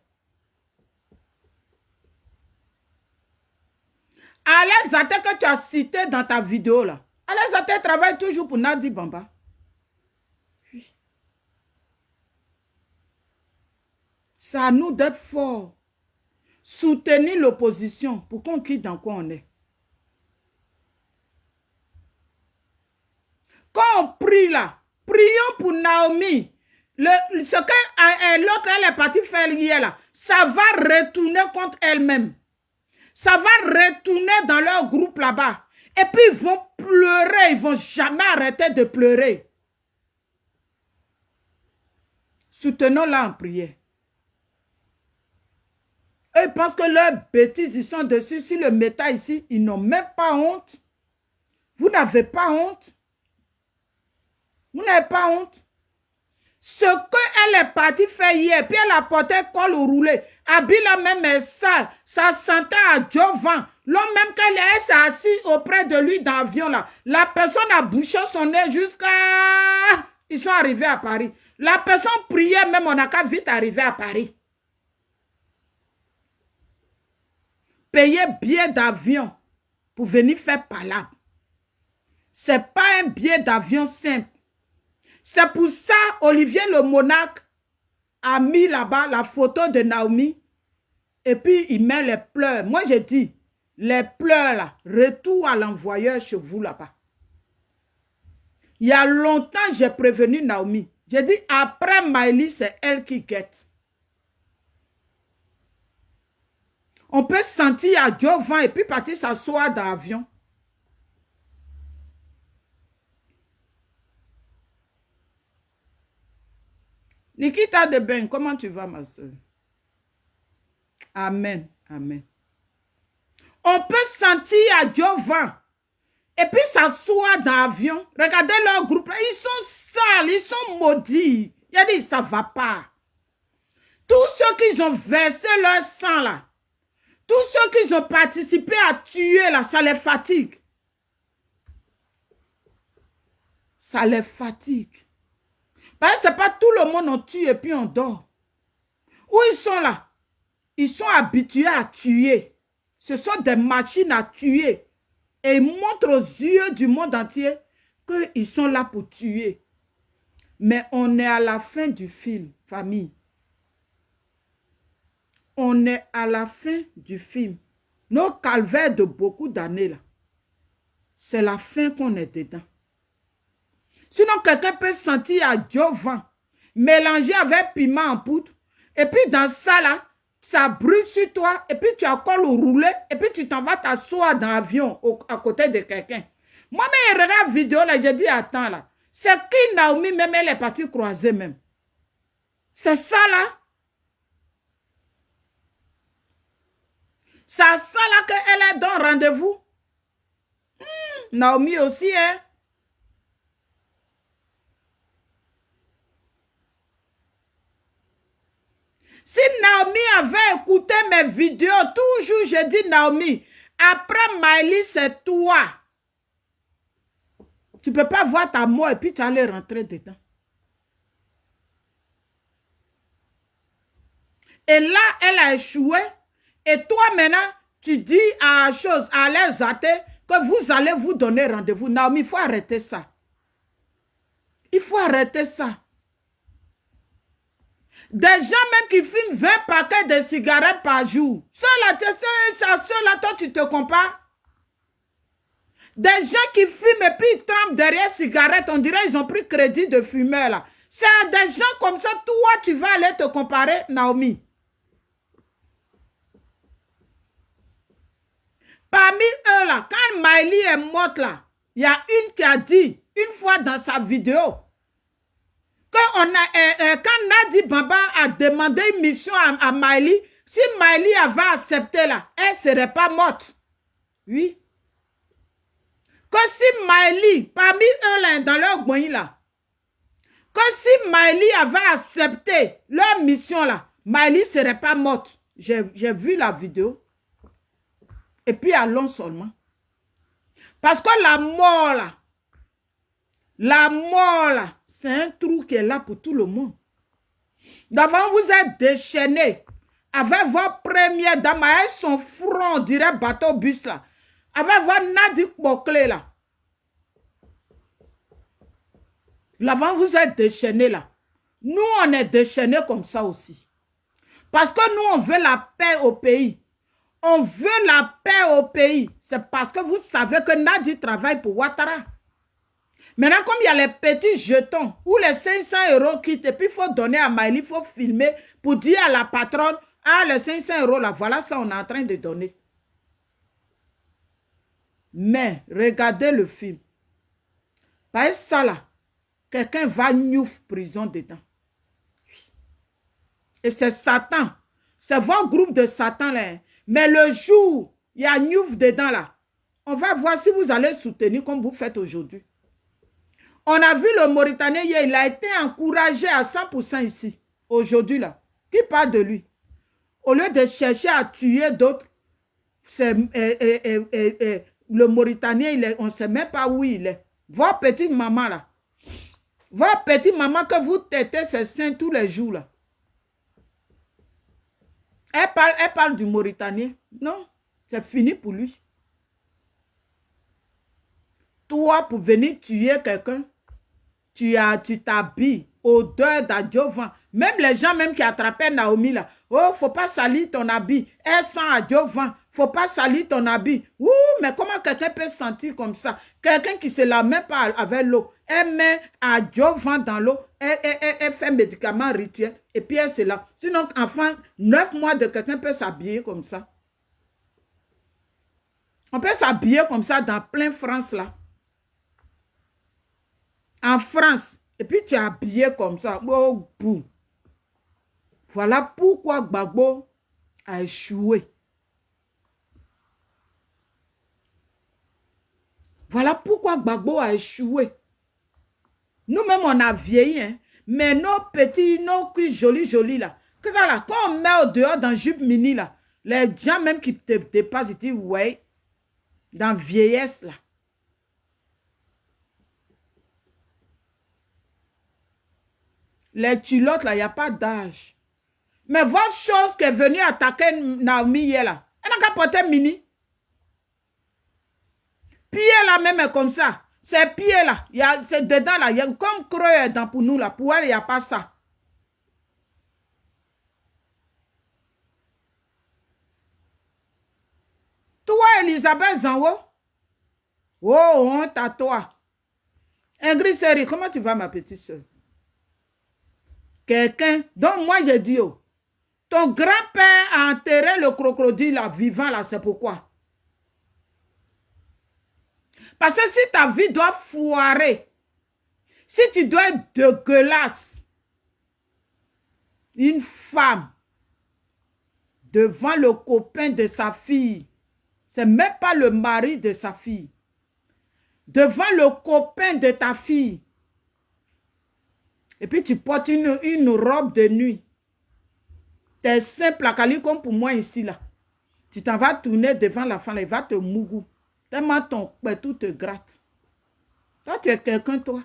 Alain Zate que tu as cité dans ta vidéo là. Alain Zate travaille toujours pour Nadi Bamba. C'est à nous d'être forts. Soutenir l'opposition pour qu'on quitte dans quoi on est. Quand on prie là, prions pour Naomi. Ce que l'autre elle est partie faire hier là, ça va retourner contre elle-même. Ça va retourner dans leur groupe là-bas. Et puis ils vont pleurer, ils vont jamais arrêter de pleurer. Soutenons-la en prière. Eux, ils pensent que leurs bêtises, ils sont dessus. Si le métal ici, ils n'ont même pas honte. Vous n'avez pas honte. Vous n'avez pas honte. Ce qu'elle est partie faire hier, puis elle a porté col au roulé. Habille la même est sale. Ça sentait à Jovan. L'homme même qu'elle s'est assise auprès de lui dans l'avion là. La personne a bouché son nez jusqu'à... Ils sont arrivés à Paris. La personne priait même, on n'a qu'à vite arriver à Paris. Payer billet d'avion pour venir faire palabre. Ce n'est pas un billet d'avion simple. C'est pour ça Olivier le monarque a mis là-bas la photo de Naomi et puis il met les pleurs. Moi j'ai dit, les pleurs là, retour à l'envoyeur chez vous là-bas. Il y a longtemps j'ai prévenu Naomi. J'ai dit après Maëlie, c'est elle qui guette. On peut sentir à Jovan et puis partir s'asseoir dans l'avion. Nikita Deben, comment tu vas, ma soeur? Amen, amen. On peut sentir à Jovan et puis s'asseoir dans l'avion. Regardez leur groupe, ils sont sales, ils sont maudits. Il a dit, ça ne va pas. Tous ceux qui ont versé leur sang là, tous ceux qui ont participé à tuer là, ça les fatigue. Ça les fatigue. Parce que ce n'est pas tout le monde on tue et puis on dort. Où ils sont là? Ils sont habitués à tuer. Ce sont des machines à tuer. Et ils montrent aux yeux du monde entier qu'ils sont là pour tuer. Mais on est à la fin du film, famille. On est à la fin du film. Nos calvaires de beaucoup d'années là, c'est la fin qu'on est dedans. Sinon, quelqu'un peut sentir à Jovan, mélangé avec piment en poudre. Et puis dans ça là, ça brûle sur toi. Et puis tu as encore le roulé. Et puis tu t'en vas t'asseoir dans l'avion à côté de quelqu'un. Moi-même, je regarde la vidéo là, j'ai dit, attends là. C'est qui Naomi même, elle est partie croiser même. C'est ça là. C'est ça là qu'elle est dans rendez-vous. Naomi aussi, hein. Si Naomi avait écouté mes vidéos, toujours je dis Naomi, après Miley, c'est toi. Tu ne peux pas voir ta mort et puis tu allais rentrer dedans. Et là, elle a échoué. Et toi, maintenant, tu dis à chose, à les athées, que vous allez vous donner rendez-vous. Naomi, il faut arrêter ça. Il faut arrêter ça. Des gens même qui fument 20 paquets de cigarettes par jour. Ceux-là, toi, tu te compares? Des gens qui fument et puis ils trempent derrière cigarettes, on dirait qu'ils ont pris crédit de fumeur là. C'est à des gens comme ça, toi, tu vas aller te comparer, Naomi. Parmi eux là, quand Miley est morte là, il y a une qui a dit, une fois dans sa vidéo, quand Nadi Baba a demandé une mission à Miley, si Miley avait accepté là, elle ne serait pas morte. Oui. Que si Miley, parmi eux là, dans leur boîte là, que si Miley avait accepté leur mission là, Miley ne serait pas morte. J'ai vu la vidéo. Et puis allons seulement. Parce que la mort là, c'est un trou qui est là pour tout le monde. D'avant, vous êtes déchaînés avec vos premières dames, avec son front, on dirait bateau bus là, avec vos Nadi Boclé là. L'avant, vous êtes déchaînés là. Nous, on est déchaînés comme ça aussi. Parce que nous, on veut la paix au pays. On veut la paix au pays. C'est parce que vous savez que Nadi travaille pour Ouattara. Maintenant, comme il y a les petits jetons où les 500 € quittent et puis il faut donner à Miley, il faut filmer pour dire à la patronne, ah, les 500 € là, voilà ça, on est en train de donner. Mais, regardez le film. Par ça là, quelqu'un va nyouf prison dedans. Et c'est Satan. C'est votre groupe de Satan là. Mais le jour, il y a nyouf dedans là. On va voir si vous allez soutenir comme vous faites aujourd'hui. On a vu le Mauritanien hier, il a été encouragé à 100% ici, aujourd'hui là. Qui parle de lui? Au lieu de chercher à tuer d'autres, le Mauritanien, on ne sait même pas où il est. Votre petite maman là. Votre petite maman que vous têtez ses seins tous les jours là. Elle parle du Mauritanien. Non, c'est fini pour lui. Toi, pour venir tuer quelqu'un, tu t'habilles, odeur d'adjovan. Même les gens même qui attrapaient Naomi là, oh, faut pas salir ton habit. Elle sent adjovan, faut pas salir ton habit. Ouh, mais comment quelqu'un peut sentir comme ça? Quelqu'un qui se la met pas avec l'eau, elle met adjovan dans l'eau, elle fait médicament rituel et puis elle se lave. Sinon, enfin, 9 mois de quelqu'un peut s'habiller comme ça. On peut s'habiller comme ça dans plein France là. En France, et puis tu es habillé comme ça. Oh, boum. Voilà pourquoi Gbagbo a échoué. Voilà pourquoi Gbagbo a échoué. Nous-mêmes, on a vieilli, hein? Mais nos petits, nos cuisses jolis là. Que ça là, quand on met au dehors dans jupe mini là, les gens même qui te dépassent, ils disent, ouais, dans vieillesse là. Les culottes, là, il n'y a pas d'âge. Mais votre chose qui est venue attaquer Naomi hier, là, elle n'a qu'à porter mini. Pied, là, même est comme ça. Ces pieds, là, c'est dedans, là, il y a comme creux dans pour nous, là. Pour elle, il n'y a pas ça. Toi, Elisabeth Zanwo. Oh, honte à toi. Ingrid Seri, comment tu vas, ma petite soeur? Quelqu'un, donc moi j'ai dit, oh, ton grand-père a enterré le crocodile là, vivant là, c'est pourquoi? Parce que si ta vie doit foirer, si tu dois être dégueulasse, une femme devant le copain de sa fille, c'est même pas le mari de sa fille, devant le copain de ta fille, et puis tu portes une robe de nuit. tes seins placalés comme pour moi ici, là. Tu t'en vas tourner devant l'enfant, là, il va te mougou. Tellement ton tout te gratte. Toi, tu es quelqu'un, toi.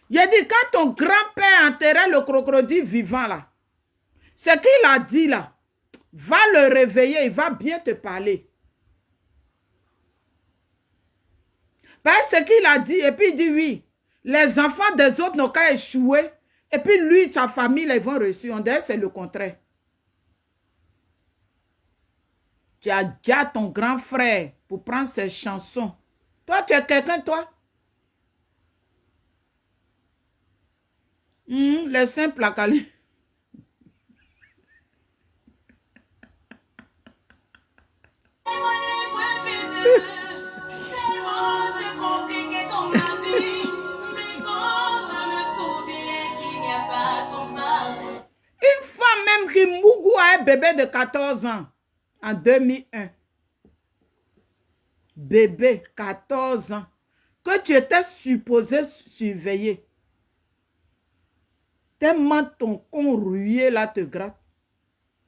J'ai dit, quand ton grand-père enterrait le crocodile vivant, là, ce qu'il a dit, là, va le réveiller, il va bien te parler. Ben, ce qu'il a dit, et puis il dit oui, les enfants des autres n'ont qu'à échouer, et puis lui, sa famille, là, ils vont reçu. On dirait c'est le contraire. Tu as dit à ton grand frère pour prendre ses chansons. Toi, tu es quelqu'un, toi? Les seins placalés. Une femme même qui mougou a un bébé de 14 ans en 2001. Bébé, 14 ans. Que tu étais supposé surveiller. Tellement ton con rouillé là te gratte.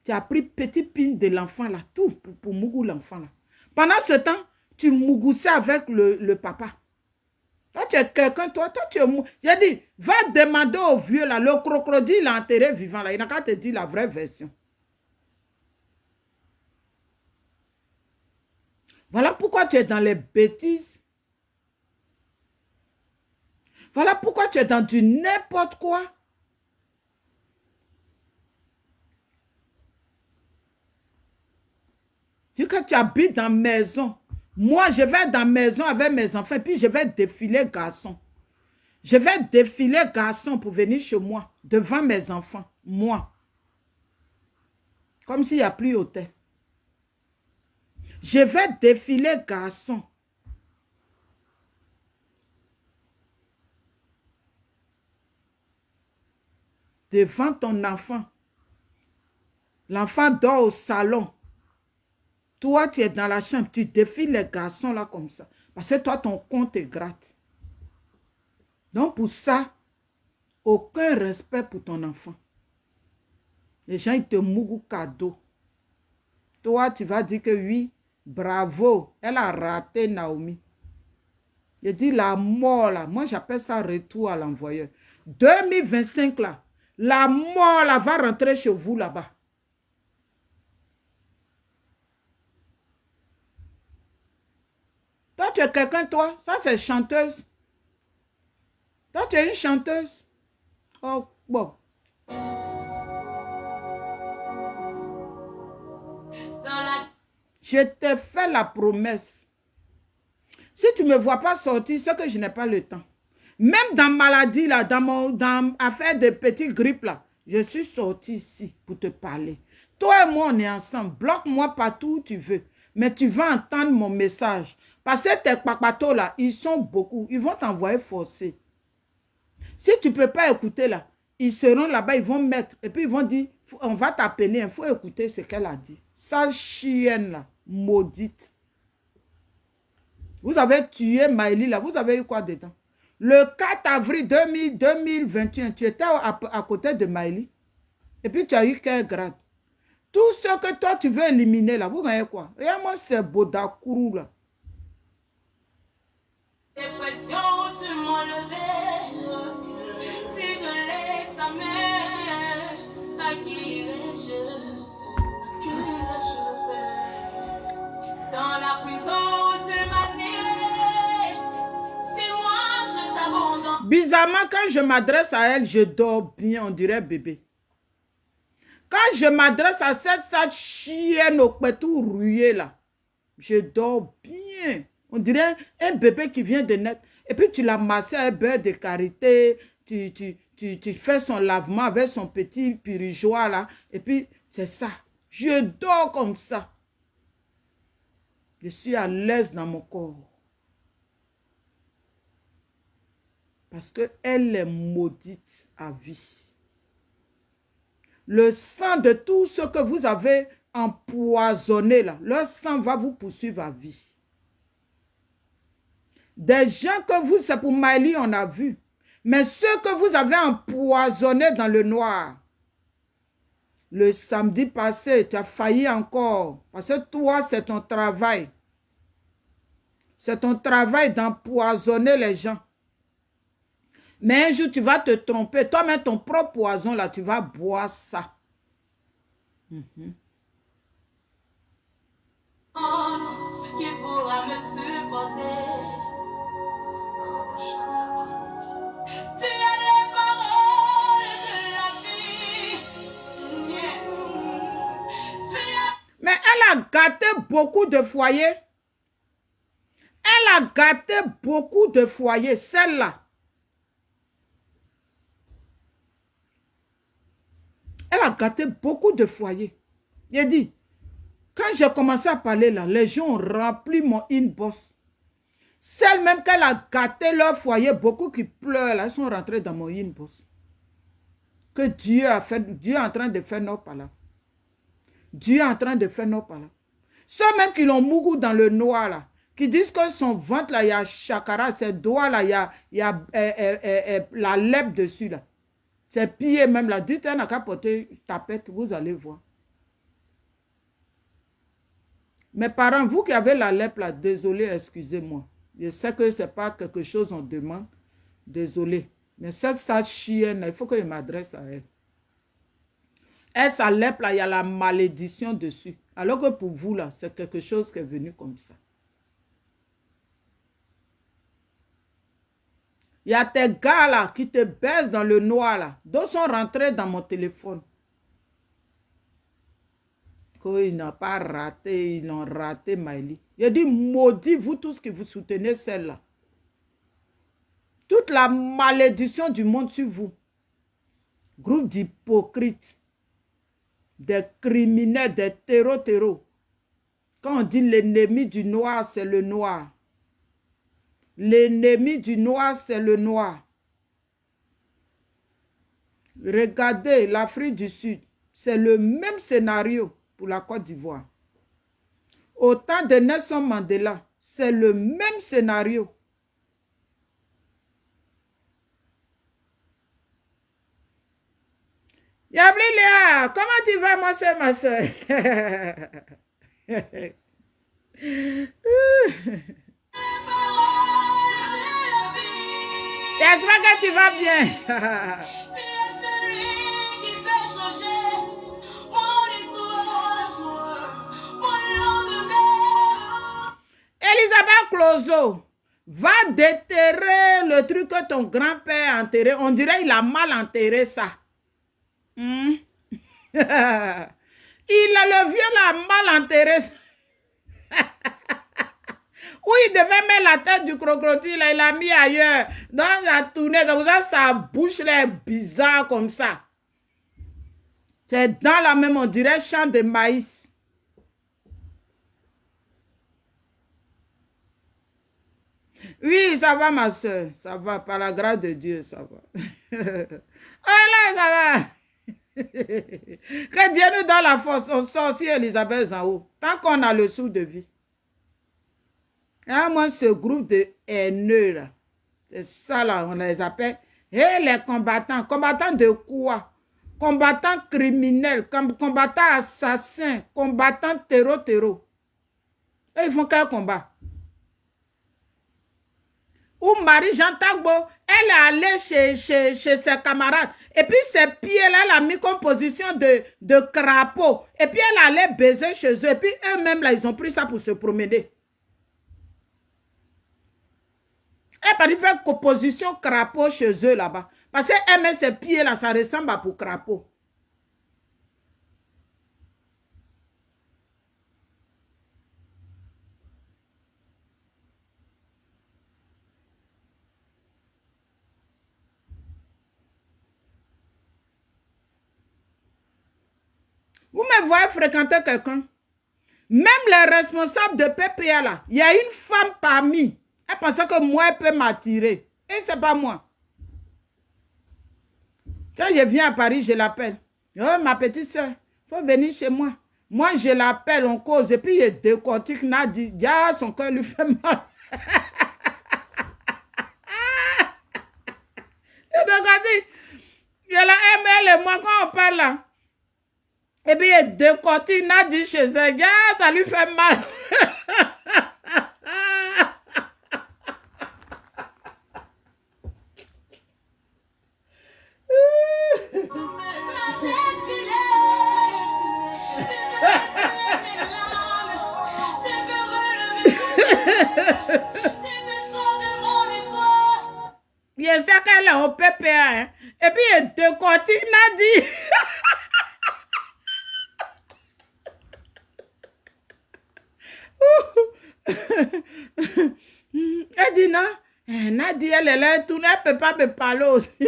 Tu as pris petit pin de l'enfant là, tout pour mougou l'enfant là. Pendant ce temps, tu mougoussais avec le papa. Toi, tu es quelqu'un, toi tu es mou. J'ai dit, va demander au vieux là, le crocodile enterré vivant là. Il n'a qu'à te dire la vraie version. Voilà pourquoi tu es dans les bêtises. Voilà pourquoi tu es dans du n'importe quoi. Quand tu habites dans la maison, moi je vais dans la maison avec mes enfants, puis je vais défiler garçon. Je vais défiler garçon pour venir chez moi, devant mes enfants, moi. Comme s'il n'y a plus hôtel. Je vais défiler garçon. Devant ton enfant. L'enfant dort au salon. Toi, tu es dans la chambre, tu défiles les garçons là comme ça. Parce que toi, ton compte te gratte. Donc, pour ça, aucun respect pour ton enfant. Les gens, ils te mougou cadeau. Toi, tu vas dire que oui, bravo, elle a raté Naomi. Je dis la mort là, moi j'appelle ça retour à l'envoyeur. 2025 là, la mort là va rentrer chez vous là-bas. Toi, tu es quelqu'un, toi. Ça, c'est chanteuse. Toi, tu es une chanteuse. Oh, bon. Je t'ai fait la promesse. Si tu ne me vois pas sortir, c'est que je n'ai pas le temps. Même dans maladie, là, dans affaire de petite grippe, là, je suis sortie ici pour te parler. Toi et moi, on est ensemble. Bloque-moi partout où tu veux. Mais tu vas entendre mon message. Parce que tes papatos là, ils sont beaucoup. Ils vont t'envoyer forcer. Si tu ne peux pas écouter là, ils seront là-bas, ils vont mettre. Et puis ils vont dire, on va t'appeler, il faut écouter ce qu'elle a dit. Sale chienne là, maudite. Vous avez tué Maëlie là, vous avez eu quoi dedans? Le 4 avril 2021, tu étais à côté de Maëlie. Et puis tu as eu quel grade? Tout ce que toi tu veux éliminer là, vous voyez quoi? Regarde-moi c'est Bodakourou là. Dépression où tu m'enlevais. Si je laisse ta main, à qui irai-je? Dans la prison où tu m'as tiré, si moi je t'abandonne. Bizarrement, quand je m'adresse à elle, je dors bien, on dirait bébé. Quand je m'adresse à cette chienne au pétou rouillé là, je dors bien. On dirait un bébé qui vient de naître. Et puis tu l'as massé à un beurre de karité, tu fais son lavement avec son petit pirigeois là. Et puis c'est ça. Je dors comme ça. Je suis à l'aise dans mon corps. Parce qu'elle est maudite à vie. Le sang de tout ce que vous avez empoisonné là, leur sang va vous poursuivre à vie. Des gens que vous, c'est pour Maëlie, on a vu. Mais ceux que vous avez empoisonnés dans le noir, Le samedi passé, tu as failli encore. Parce que toi, c'est ton travail. C'est ton travail d'empoisonner les gens. Mais un jour, tu vas te tromper. Toi-même, ton propre poison, là, tu vas boire ça. Qui pourra me supporter? Tu as les paroles de la vie. Yes. Mais elle a gâté beaucoup de foyers. Elle a gâté beaucoup de foyers, celle-là. Elle a gâté beaucoup de foyers. J'ai dit, quand j'ai commencé à parler là, les gens ont rempli mon inbox. Celles même qu'elle a gâté leur foyer, beaucoup qui pleurent là, ils sont rentrés dans mon inbox. Que Dieu a fait, Dieu est en train de faire nos palabres. Dieu est en train de faire nos palabres. Ceux même qui l'ont mougou dans le noir là, qui disent que son ventre là, il y a chakara, ses doigts là, il y a la lèpre dessus là. Ses pieds même là, dites elle n'a qu'à porter tapette, vous allez voir. Mes parents, vous qui avez la lèpre là, désolé, excusez-moi. Je sais que ce n'est pas quelque chose qu'on demande. Désolé. Mais cette chienne, il faut que je m'adresse à elle. Elle, sa lèpre là, il y a la malédiction dessus. Alors que pour vous là, c'est quelque chose qui est venu comme ça. Il y a tes gars là qui te baissent dans le noir là. D'autres sont rentrés dans mon téléphone. Qu'ils n'ont pas raté, ils ont raté Maëlie. Il dit, maudit vous tous qui vous soutenez celle-là. Toute la malédiction du monde sur vous. Groupe d'hypocrites, des criminels, des terreaux. Quand on dit l'ennemi du noir, c'est le noir. L'ennemi du noir, c'est le noir. Regardez l'Afrique du Sud. C'est le même scénario pour la Côte d'Ivoire. Au temps de Nelson Mandela, c'est le même scénario. Yablilia, comment tu vas, ma soeur, ma soeur? J'espère que tu vas bien. Elisabeth Clozo, va déterrer le truc que ton grand-père a enterré. On dirait qu'il a mal enterré ça. Il a le vieux là mal enterré. Où il devait mettre la tête du crocodile, il l'a mis ailleurs. Dans la tournée, sa bouche là est bizarre comme ça. C'est dans la même, on dirait champ de maïs. Oui, ça va ma soeur, ça va, par la grâce de Dieu, ça va. Oh là, ça va. Que Dieu nous donne la force, on sort sur Elisabeth en haut, tant qu'on a le sou de vie. Ah, moi, ce groupe de haineux, là, c'est ça, là, on les appelle. Et les combattants, combattants de quoi? Combattants criminels, combattants assassins, combattants terreau. Et ils font quel combat? Ou Marie-Jean Tagbo, elle est allée chez ses camarades. Et puis ses pieds-là, elle a mis comme position de crapaud. Et puis elle allait baiser chez eux. Et puis eux-mêmes, là, ils ont pris ça pour se promener. Elle a dit faire position crapaud chez eux là-bas. Parce qu'elle met ses pieds-là, ça ressemble à pour crapaud. Vous me voyez fréquenter quelqu'un. Même les responsables de PPA là, il y a une femme parmi. Elle pensait que moi, elle peut m'attirer. Et c'est pas moi. Quand je viens à Paris, je l'appelle. Oh, ma petite soeur, il faut venir chez moi. Moi, je l'appelle, on cause. Et puis, il décortique, Nadi. Ya, son cœur lui fait mal. Il décortique. Il y a la ML et moi, quand on parle là. Et puis il décortique Nadi chez elle. Ah, ça lui fait mal. Je sais qu'elle est au PPA. Hein? Et puis il décortique Nadi. Elle dit non. Nadi, elle est là, tout, elle ne peut pas me parler aussi.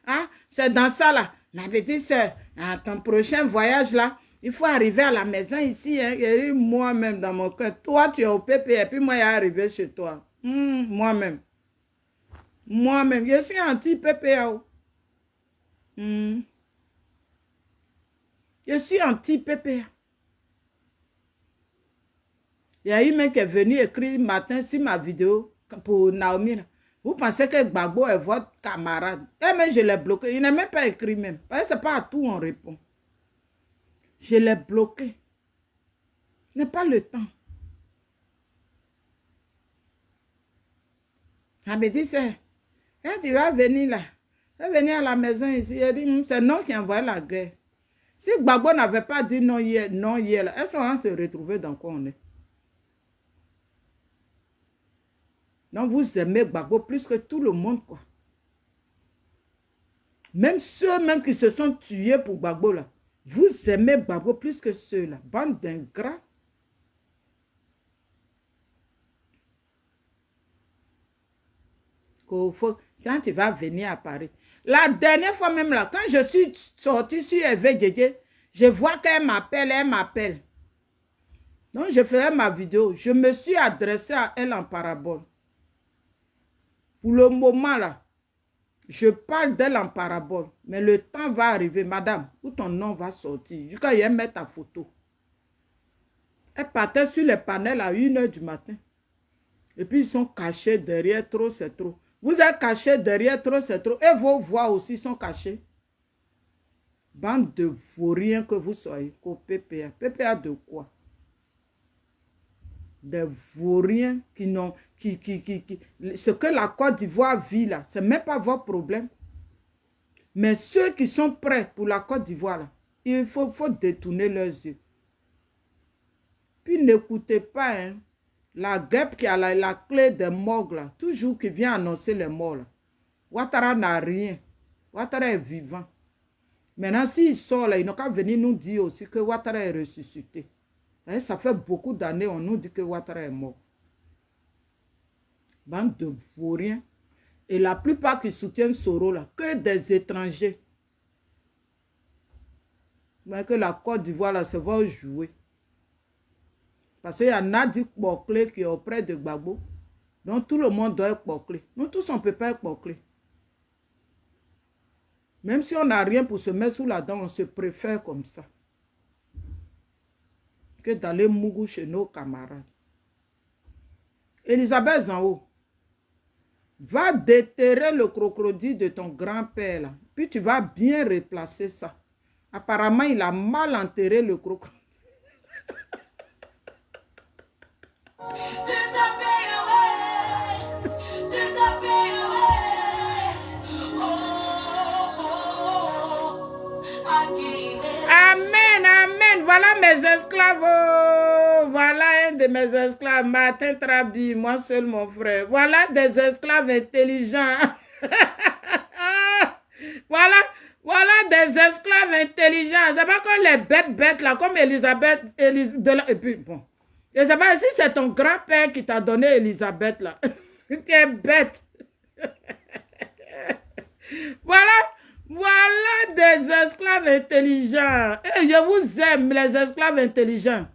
Hein? C'est dans ça là. Ma petite soeur, à ton prochain voyage là, il faut arriver à la maison ici. Hein? Moi-même dans mon cœur. Toi, tu es au PPA et puis moi, je suis arrivé chez toi. Moi-même. Moi-même. Je suis anti-PPA. Je suis anti-PPA. Il y a une mec qui est venue écrire matin sur ma vidéo pour Naomi. Là. Vous pensez que Gbagbo est votre camarade? Eh, mais je l'ai bloqué. Il n'a même pas écrit même. Parce que ce n'est pas à tout on répond. Je l'ai bloqué. Je n'ai pas le temps. Elle me dit, c'est... Quand tu vas venir là, tu vas venir à la maison ici. Elle dit, c'est non qui envoie la guerre. Si Gbagbo n'avait pas dit non hier, là, elles sont se retrouver dans quoi on est. Donc, vous aimez Gbagbo plus que tout le monde, quoi. Même ceux qui se sont tués pour Gbagbo, là. Vous aimez Gbagbo plus que ceux-là. Bande d'ingrats. Quand tu vas venir à Paris. La dernière fois même, là, quand je suis sortie sur FVDD, je vois qu'elle m'appelle. Donc, je faisais ma vidéo. Je me suis adressée à elle en parabole. Pour le moment, là, je parle d'elle en parabole. Mais le temps va arriver, madame, où ton nom va sortir. Jusqu'à y mettre ta photo. Elle partait sur les panels à 1h du matin. Et puis, ils sont cachés derrière trop, c'est trop. Vous êtes cachés derrière trop, c'est trop. Et vos voix aussi sont cachées. Bande de vauriens que vous soyez. PPA. PPA de quoi? Des vauriens qui n'ont... Ce que la Côte d'Ivoire vit là, ce n'est même pas votre problème. Mais ceux qui sont prêts pour la Côte d'Ivoire là, il faut détourner leurs yeux. Puis n'écoutez pas, hein, la guêpe qui a la clé des morgues là, toujours qui vient annoncer les morts là. Ouattara n'a rien. Ouattara est vivant. Maintenant, s'il sort là, il n'a qu'à venir nous dire aussi que Ouattara est ressuscité. Et ça fait beaucoup d'années, on nous dit que Ouattara est mort. Bande de vauriens. Et la plupart qui soutiennent Soro là, que des étrangers. Mais que la Côte d'Ivoire là, ça va jouer. Parce qu'il y a Nadi Bokle qui est auprès de Gbagbo. Donc tout le monde doit être Bokle. Nous tous, on ne peut pas être Bokle. Même si on n'a rien pour se mettre sous la dent, on se préfère comme ça. Que d'aller mougou chez nos camarades. Elisabeth Zanho, va déterrer le crocodile de ton grand-père là. Puis tu vas bien replacer ça. Apparemment, il a mal enterré le crocodile. Amen, amen. Voilà mes esclaves. Oh, voilà un de mes esclaves. Martin Trabi, moi seul mon frère. Voilà des esclaves intelligents. Voilà des esclaves intelligents. C'est pas comme les bêtes là, comme Elisabeth. Et puis bon. Je sais pas si c'est ton grand-père qui t'a donné Elisabeth là. Tu es bête. Voilà des esclaves intelligents. Et je vous aime, les esclaves intelligents.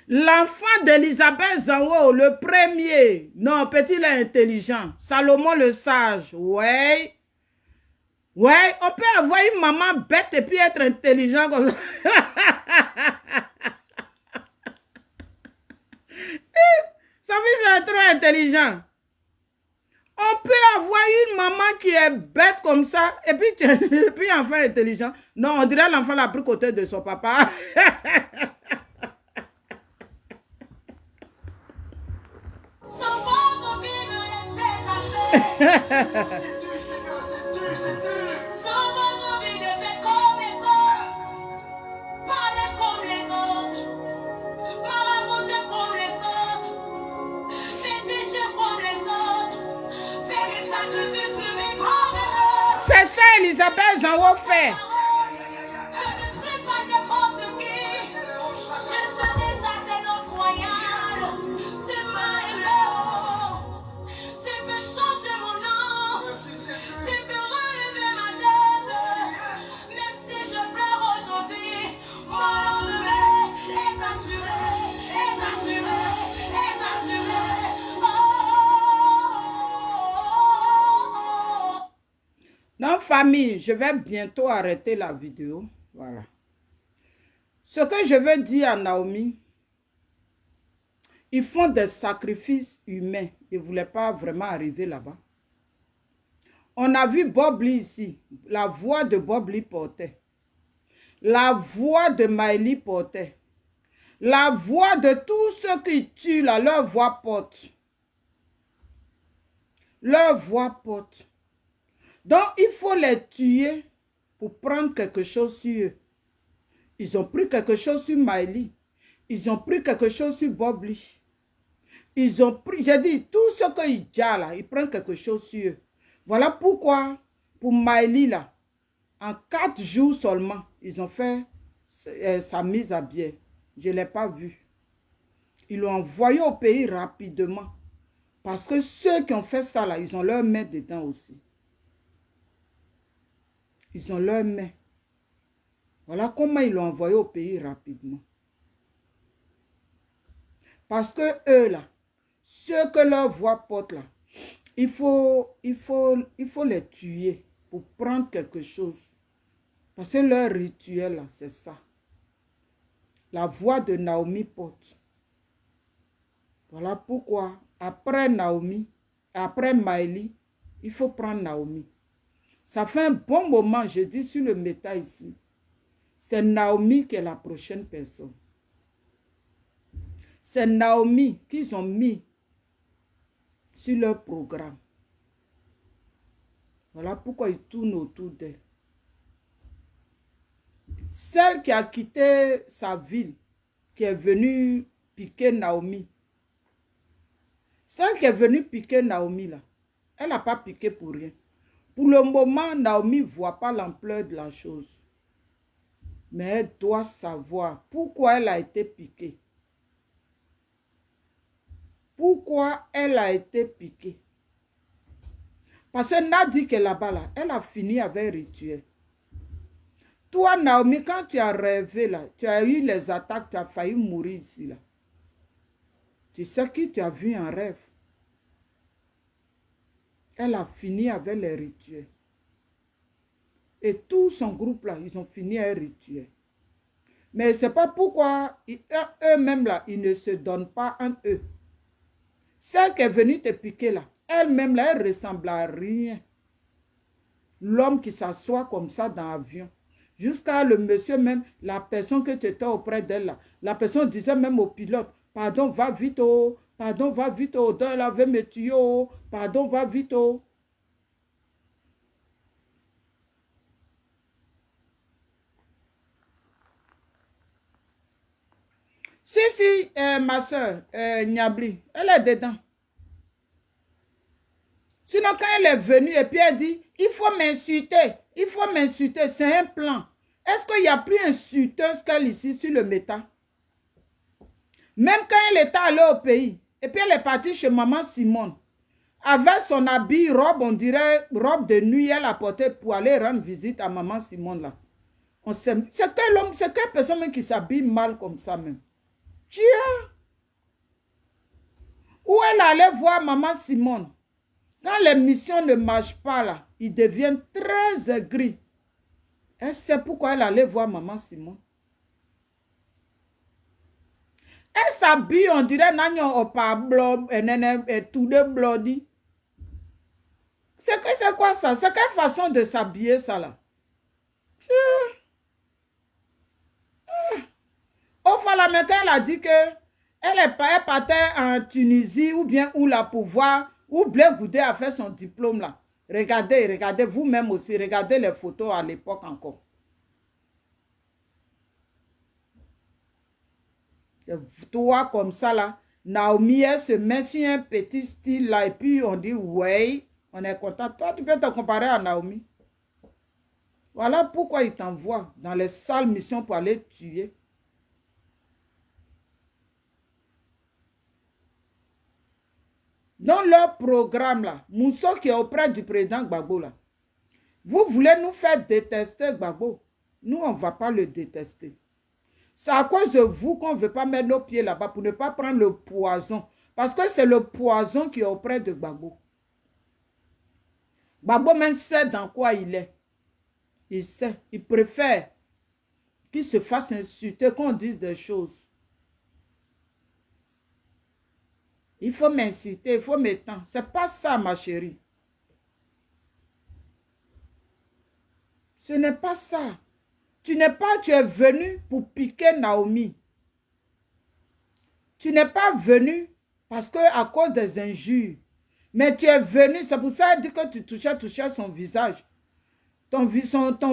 L'enfant d'Elisabeth Zanho, le premier. Non, petit, il est intelligent. Salomon le sage. Ouais. Ouais, on peut avoir une maman bête et puis être intelligent comme ça. Son fils est trop intelligent. On peut avoir une maman qui est bête comme ça, et puis enfant intelligent. Non, on dirait l'enfant l'a pris côté de son papa. Sauvage, envie de laisser taper. C'est dur, Seigneur, c'est dur, c'est dur. Sauvage, envie de faire comme les autres. Parler comme les autres. Marabouter comme les autres. Féticher comme les autres. Faire des sacrifices sur mes parents. C'est ça, Elisabeth Zanwo fait. Je ne suis pas n'importe qui. Je suis des sacerdoce royal. Tu m'as aimé, oh. Tu peux changer mon nom. Tu peux relever ma tête. Même si je pleure aujourd'hui, mon lendemain est assuré, est assuré, est assuré. Oh. Donc, famille, je vais bientôt arrêter la vidéo. Voilà. Ce que je veux dire à Naomi, ils font des sacrifices humains. Ils ne voulaient pas vraiment arriver là-bas. On a vu Bob Lee ici. La voix de Bob Lee portait. La voix de Miley portait. La voix de tous ceux qui tuent, là, leur voix porte. Leur voix porte. Donc, il faut les tuer pour prendre quelque chose sur eux. Ils ont pris quelque chose sur Miley. Ils ont pris quelque chose sur Bob Lee. Ils ont pris, j'ai dit, tout ce qu'ils disent là, ils prennent quelque chose sur eux. Voilà pourquoi, pour Miley là, en 4 jours seulement, ils ont fait sa mise à bière. Je ne l'ai pas vu. Ils l'ont envoyé au pays rapidement. Parce que ceux qui ont fait ça là, ils ont leur main dedans aussi. Ils ont leur main. Voilà comment ils l'ont envoyé au pays rapidement. Parce que eux là, ceux que leur voix porte là, il faut les tuer pour prendre quelque chose. Parce que leur rituel là, c'est ça. La voix de Naomi porte. Voilà pourquoi, après Naomi, après Miley, il faut prendre Naomi. Ça fait un bon moment, je dis sur le méta ici. C'est Naomi qui est la prochaine personne. C'est Naomi qu'ils ont mis sur leur programme. Voilà pourquoi ils tournent autour d'elle. Celle qui a quitté sa ville, qui est venue piquer Naomi. Celle qui est venue piquer Naomi là, elle n'a pas piqué pour rien. Pour le moment, Naomi ne voit pas l'ampleur de la chose. Mais elle doit savoir pourquoi elle a été piquée. Pourquoi elle a été piquée. Parce que Nadi qui est là-bas, là, elle a fini avec un rituel. Toi, Naomi, quand tu as rêvé, là, tu as eu les attaques, tu as failli mourir ici. Là. Tu sais qui tu as vu en rêve. Elle a fini avec les rituels. Et tout son groupe là, ils ont fini un rituel. Mais ce n'est pas pourquoi eux-mêmes là, ils ne se donnent pas entre eux. Celle qui est venue te piquer là, elle-même là, elle ressemble à rien. L'homme qui s'assoit comme ça dans l'avion. Jusqu'à le monsieur même, la personne que tu étais auprès d'elle là, la personne disait même au pilote, pardon, va vite oh, pardon, va vite oh, elle avait me tuer oh, pardon, va vite oh. Si, ma soeur, Niabli, elle est dedans. Sinon, quand elle est venue et puis elle dit, il faut m'insulter, c'est un plan. Est-ce qu'il y a plus insulteuse qu'elle ici sur le méta? Même quand elle était allée au pays, et puis elle est partie chez maman Simone, avec son habit, robe, on dirait robe de nuit, elle a porté pour aller rendre visite à maman Simone là. C'est quel homme, c'est quelle personne même qui s'habille mal comme ça même? Dieu! Où elle allait voir maman Simone. Quand les missions ne marchent pas là, ils deviennent très aigris. Elle sait pourquoi elle allait voir maman Simone. Elle s'habille, on dirait, nanyo opa blob, et tout de bloody. C'est quoi ça? C'est quelle façon de s'habiller ça là? Au fond, la matin, elle a dit que elle partait en Tunisie ou bien où là pour voir où Blé Goudé a fait son diplôme là. Regardez, regardez vous-même aussi, regardez les photos à l'époque encore. Toi comme ça là, Naomi elle se met sur un petit style là et puis on dit ouais, on est content. Toi tu peux te comparer à Naomi. Voilà pourquoi il t'envoie dans les sales missions pour aller tuer. Dans leur programme là, Mousso qui est auprès du président Gbagbo là, vous voulez nous faire détester Gbagbo. Nous on ne va pas le détester. C'est à cause de vous qu'on ne veut pas mettre nos pieds là-bas pour ne pas prendre le poison. Parce que c'est le poison qui est auprès de Gbagbo. Gbagbo même sait dans quoi il est. Il sait. Il préfère qu'il se fasse insulter, qu'on dise des choses. Il faut m'inciter, il faut m'étendre. C'est pas ça, ma chérie. Ce n'est pas ça. Tu es venu pour piquer Naomi. Tu n'es pas venu parce que à cause des injures. Mais tu es venu, c'est pour ça qu'elle dit que tu touchais son visage. Ton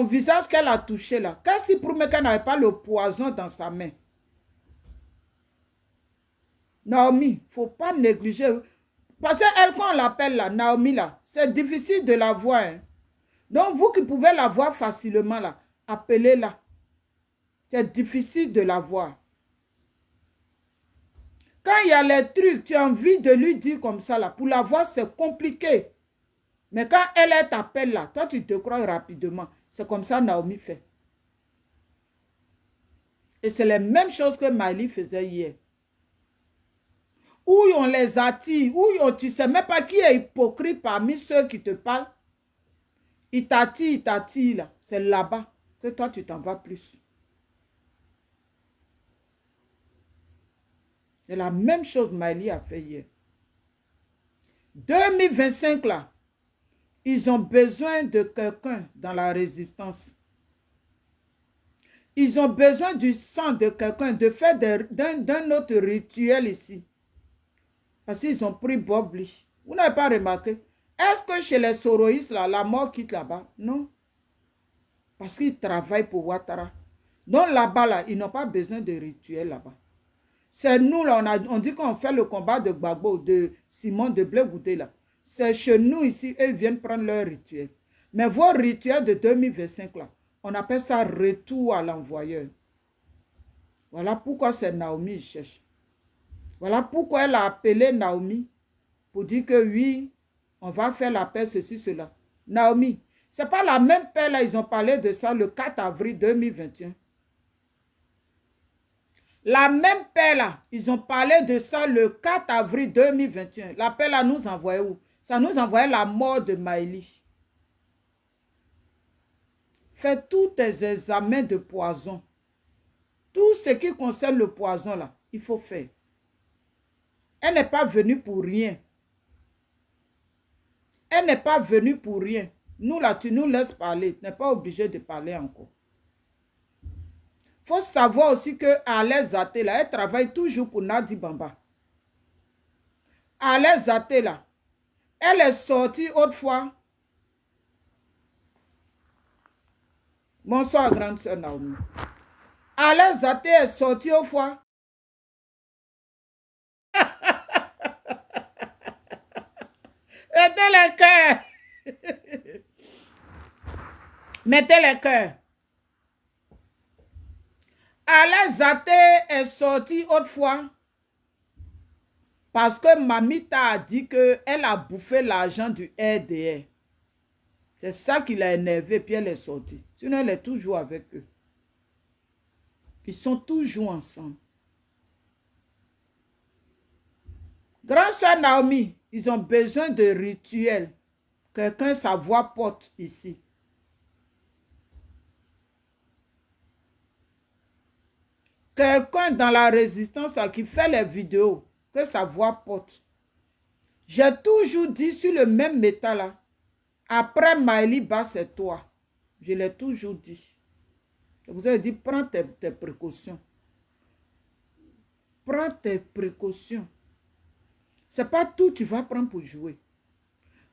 visage qu'elle a touché là. Qu'est-ce qui promet qu'elle n'avait pas le poison dans sa main? Naomi, il ne faut pas négliger. Parce qu'elle, quand on l'appelle là, Naomi là, c'est difficile de la voir. Hein. Donc vous qui pouvez la voir facilement là, appelez-la. C'est difficile de la voir. Quand il y a les trucs, tu as envie de lui dire comme ça là. Pour la voir, c'est compliqué. Mais quand elle t'appelle là, toi tu te crois rapidement. C'est comme ça Naomi fait. Et c'est les mêmes choses que Miley faisait hier. Où on les attire, tu ne sais même pas qui est hypocrite parmi ceux qui te parlent. Il t'attire là. C'est là-bas que toi tu t'en vas plus. C'est la même chose que Miley a fait hier. 2025 là, ils ont besoin de quelqu'un dans la résistance. Ils ont besoin du sang de quelqu'un, de faire d'un autre rituel ici. Parce qu'ils ont pris Bob Lich. Vous n'avez pas remarqué? Est-ce que chez les soroïstes, là, la mort quitte là-bas? Non. Parce qu'ils travaillent pour Ouattara. Donc là-bas, là, ils n'ont pas besoin de rituel là-bas. C'est nous, là, on dit qu'on fait le combat de Gbagbo, de Simon de Blé Goudé, là. C'est chez nous ici, eux viennent prendre leur rituel. Mais vos rituels de 2025, là, on appelle ça retour à l'envoyeur. Voilà pourquoi c'est Naomi qui cherche. Voilà pourquoi elle a appelé Naomi pour dire que oui, on va faire la paix, ceci, cela. Naomi, ce n'est pas la même paix là, ils ont parlé de ça le 4 avril 2021. La même paix là, ils ont parlé de ça le 4 avril 2021. La paix là nous envoyait où? Ça nous envoyait la mort de Miley. Fais tous tes examens de poison. Tout ce qui concerne le poison là, il faut faire. Elle n'est pas venue pour rien. Elle n'est pas venue pour rien. Nous là, tu nous laisses parler. Tu n'es pas obligé de parler encore. Il faut savoir aussi que Alain Zaté là, elle travaille toujours pour Nadi Bamba. Alain Zaté là, elle est sortie autrefois. Bonsoir grande sœur Naomi. Alain Zaté est sortie autrefois. Mettez les cœurs. Mettez les cœurs. Alain Zaté est sorti autrefois parce que Mamita a dit qu'elle a bouffé l'argent du RDR. C'est ça qui l'a énervé, puis elle est sortie. Sinon, elle est toujours avec eux. Ils sont toujours ensemble. Grand soeur Naomi, ils ont besoin de rituels. Quelqu'un, sa voix porte ici. Quelqu'un dans la résistance qui fait les vidéos, que sa voix porte. J'ai toujours dit sur le même métal là, Après Maëli Ba, c'est toi. Je l'ai toujours dit. Je vous ai dit, prends tes précautions. Prends tes précautions. Ce n'est pas tout que tu vas prendre pour jouer.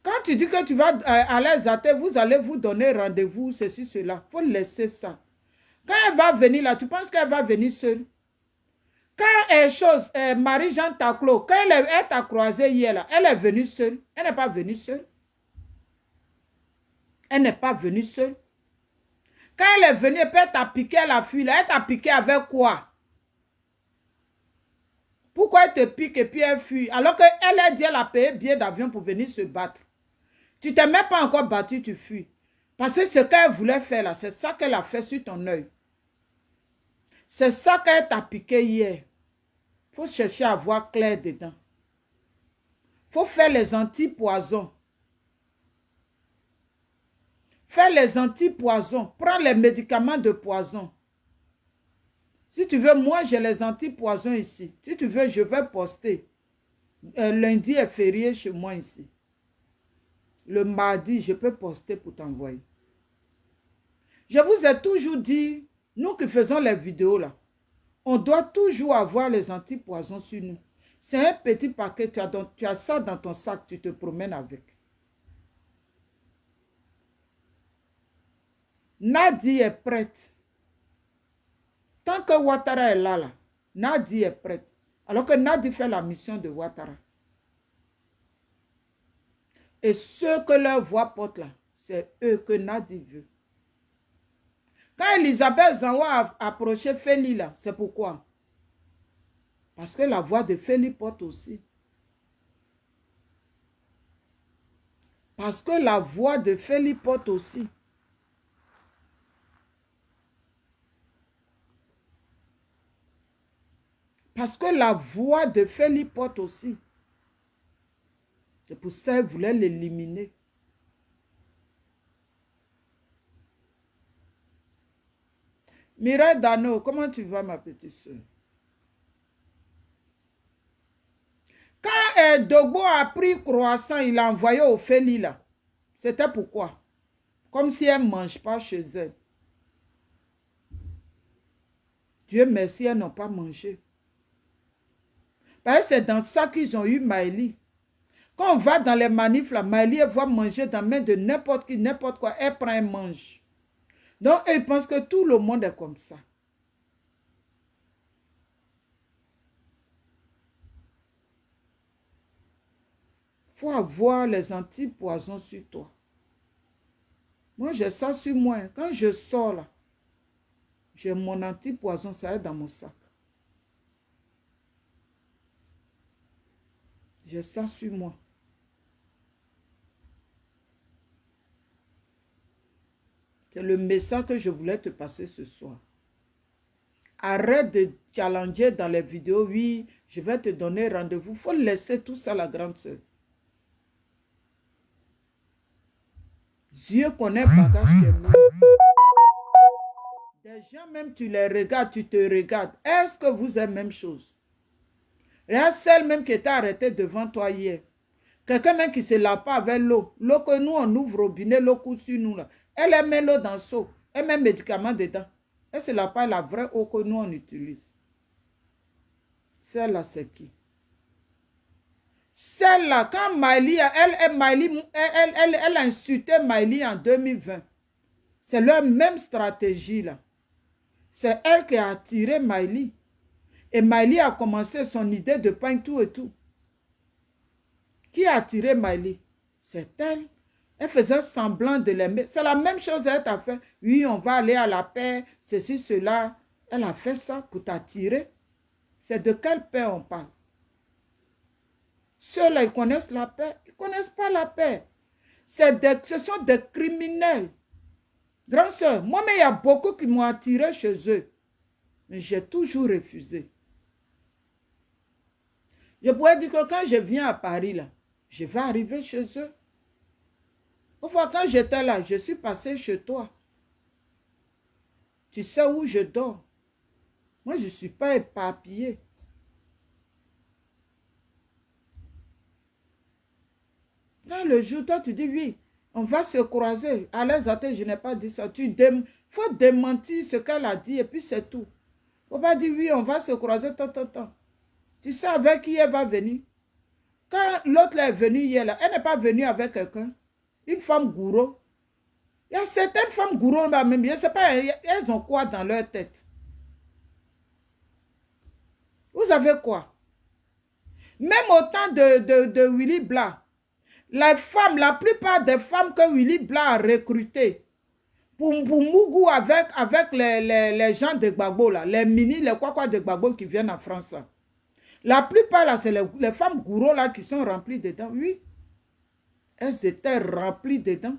Quand tu dis que tu vas aller à Zaté, vous allez vous donner rendez-vous, ceci, cela. Il faut laisser ça. Quand elle va venir là, tu penses qu'elle va venir seule? Quand Marie-Jeanne Taclo, quand elle t'a croisé hier là, elle est venue seule. Elle n'est pas venue seule. Elle n'est pas venue seule. Quand elle est venue, elle t'a piqué, elle a fui là. Elle t'a piqué avec quoi? Pourquoi elle te pique et puis elle fuit? Alors qu'elle a dit qu'elle a payé billet d'avion pour venir se battre. Tu ne t'es même pas encore battu, tu fuis. Parce que ce qu'elle voulait faire là, c'est ça qu'elle a fait sur ton œil. C'est ça qu'elle t'a piqué hier. Il faut chercher à voir clair dedans. Il faut faire les antipoisons. Faire les antipoisons. Prends les médicaments de poison. Si tu veux, moi j'ai les antipoisons ici. Si tu veux, je vais poster. Lundi est férié chez moi ici. Le mardi, je peux poster pour t'envoyer. Je vous ai toujours dit, nous qui faisons les vidéos là, on doit toujours avoir les antipoisons sur nous. C'est un petit paquet, tu as ça dans ton sac, tu te promènes avec. Nadi est prête. Tant que Ouattara est là, Nadi est prête. Alors que Nadi fait la mission de Ouattara. Et ceux que leur voix porte là, c'est eux que Nadi veut. Quand Elisabeth Zanwa a approché Feli là, c'est pourquoi? Parce que la voix de Feli porte aussi. Parce que la voix de Feli porte aussi. Parce que la voix de Feli porte aussi. C'est pour ça qu'elle voulait l'éliminer. Mireille Dano, comment tu vas ma petite soeur? Quand Dogbo a pris croissant, il l'a envoyé au Feli là. C'était pourquoi? Comme si elle ne mange pas chez elle. Dieu merci, elles n'ont pas mangé. Parce que c'est dans ça qu'ils ont eu Maëli. Quand on va dans les manifs, là, Maëli, elle voit manger dans la main de n'importe qui, n'importe quoi, elle prend et mange. Donc, ils pensent que tout le monde est comme ça. Il faut avoir les antipoisons sur toi. Moi, j'ai ça sur moi. Quand je sors là, j'ai mon antipoison, ça est dans mon sac. J'ai ça sur moi. C'est le message que je voulais te passer ce soir. Arrête de challenger dans les vidéos. Oui, je vais te donner rendez-vous. Il faut laisser tout ça à la grande sœur. Dieu connaît bagage chez nous. Des gens, même tu les regardes, tu te regardes. Est-ce que vous êtes même chose? Il y a celle même qui était arrêtée devant toi hier. Quelqu'un même qui se lave pas avec l'eau. L'eau que nous, on ouvre au robinet, l'eau coule sur nous. Là. Elle met l'eau dans le seau. Elle met médicaments dedans. Elle se lave pas la vraie eau que nous, on utilise. Celle-là, c'est qui? Celle-là, quand Maëli, elle a insulté Maëli en 2020. C'est leur même stratégie là. C'est elle qui a attiré Maëli. Et Maëli a commencé son idée de pain tout et tout. Qui a attiré Maëli? C'est elle. Elle faisait semblant de l'aimer. C'est la même chose qu'elle a fait. Oui, on va aller à la paix, ceci, cela. Elle a fait ça pour t'attirer. C'est de quelle paix on parle? Ceux-là, ils connaissent la paix. Ils ne connaissent pas la paix. Ce sont des criminels. Grand sœur, moi-même, il y a beaucoup qui m'ont attiré chez eux. Mais j'ai toujours refusé. Je pourrais dire que quand je viens à Paris, là, je vais arriver chez eux. Enfin, quand j'étais là, je suis passé chez toi. Tu sais où je dors. Moi, je ne suis pas éparpillé. Là, le jour, toi, tu dis oui. On va se croiser. À l'aise, je n'ai pas dit ça. Faut démentir ce qu'elle a dit et puis c'est tout. Faut pas dire oui, on va se croiser, tant. Tu sais avec qui elle va venir. Quand l'autre est venue hier, là, elle n'est pas venue avec quelqu'un. Une femme gourou. Il y a certaines femmes gourou, même, je ne sais pas, elles ont quoi dans leur tête. Vous avez quoi? Même au temps de Willy Blah, les femmes, la plupart des femmes que Willy Blah a recrutées pour Mougou avec les gens de Gbagbo, là, les mini, les quoi de Gbagbo qui viennent en France. Là. La plupart, là, c'est les femmes gourous là, qui sont remplies dedans. Oui, elles étaient remplies dedans.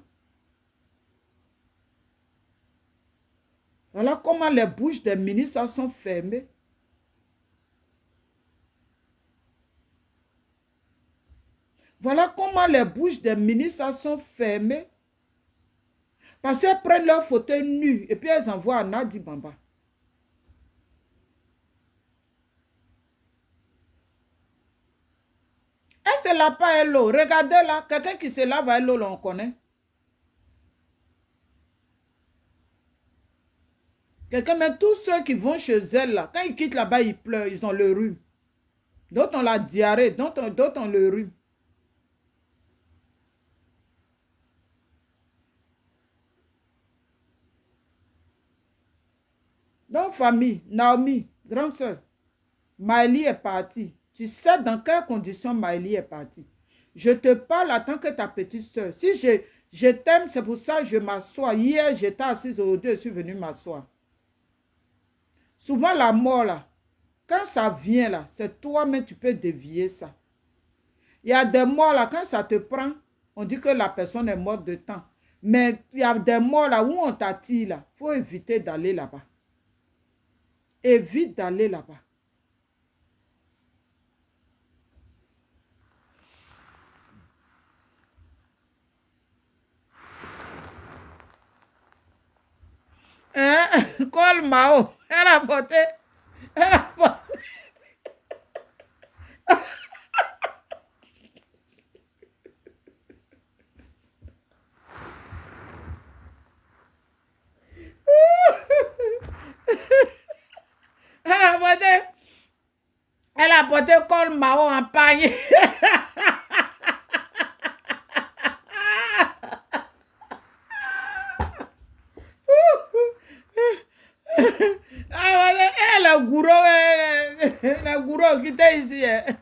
Voilà comment les bouches des ministres sont fermées. Voilà comment les bouches des ministres sont fermées. Parce qu'elles prennent leur fauteuil nu et puis elles envoient à Nadi Bamba. Elle se lave pas à l'eau. Regardez là, quelqu'un qui se lave à l'eau, on connaît. Quelqu'un, mais tous ceux qui vont chez elle, là, quand ils quittent là-bas, ils pleurent, ils ont le rhume. D'autres ont la diarrhée, d'autres ont le rhume. Donc, famille, Naomi, grande soeur, Maëlie est partie. Tu sais dans quelles conditions Maëlie est partie. Je te parle en tant que ta petite soeur. Si je t'aime, c'est pour ça que je m'assois. Hier, j'étais assise au deux, je suis venue m'asseoir. Souvent, la mort, là, quand ça vient, là, c'est toi-même, tu peux dévier ça. Il y a des morts, là, quand ça te prend, on dit que la personne est morte de temps. Mais il y a des morts, là, où on t'attire, là. Il faut éviter d'aller là-bas. Évite d'aller là-bas. Col Mao, elle a porté. Elle a porté. Elle a porté col Mao en pagne. Le gourou qui était ici. Elle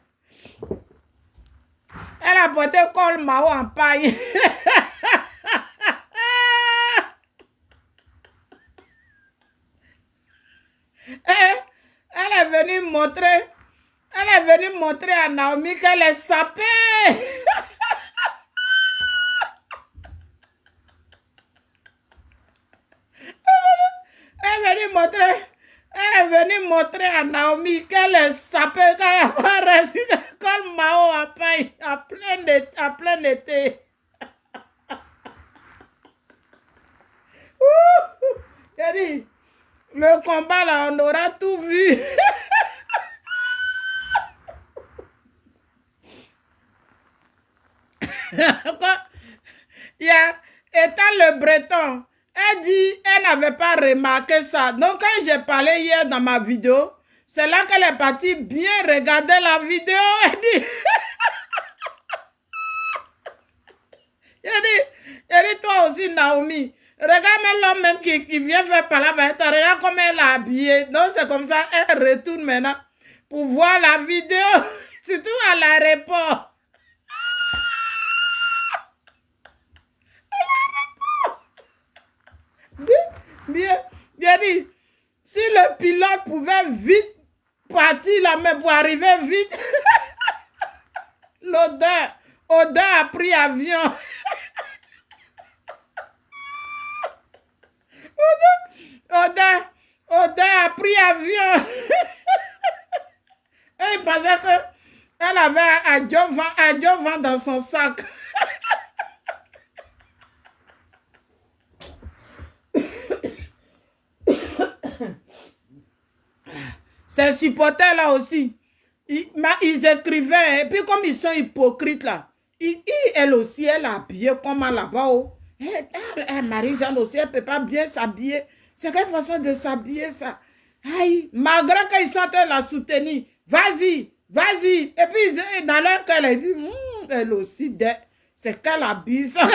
a porté col Mao en paille. Elle est venue montrer à Naomi qu'elle est sapée. Elle est venue montrer à Naomi qu'elle est sapée, qu'elle va rester comme Mao en paille, en plein été. J'ai dit, le combat là, on aura tout vu. Étant le breton, elle dit, elle n'avait pas remarqué ça. Donc, quand j'ai parlé hier dans ma vidéo, c'est là qu'elle est partie bien regarder la vidéo. Elle dit, elle dit, toi aussi, Naomi, regarde l'homme même qui vient faire par là, regarde comment elle est habillée. Donc, c'est comme ça, elle retourne maintenant pour voir la vidéo, surtout à l'aéroport. Bien dit, si le pilote pouvait vite partir là, mais pour arriver vite, l'odeur a pris avion. Odeur a pris avion. Et il pensait qu'elle avait un jovan dans son sac. Ces supporters là aussi, ils écrivaient, et puis comme ils sont hypocrites là, Elle aussi, elle est habillée comment là-bas. Oh. Marie-Jeanne aussi, elle ne peut pas bien s'habiller. C'est quelle façon de s'habiller ça? Aïe, malgré qu'ils sont la soutenir. Vas-y, vas-y. Et puis, dans leur cœur, elle dit, elle aussi, c'est qu'elle habille ça.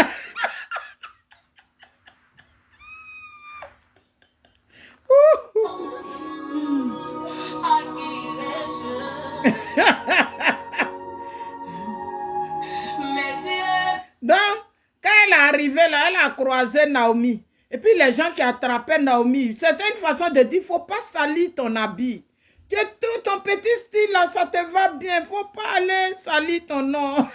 Donc, quand elle est arrivée là, elle a croisé Naomi. Et puis les gens qui attrapaient Naomi, c'était une façon de dire, il ne faut pas salir ton habit. Ton petit style là, ça te va bien. Il ne faut pas aller salir ton nom.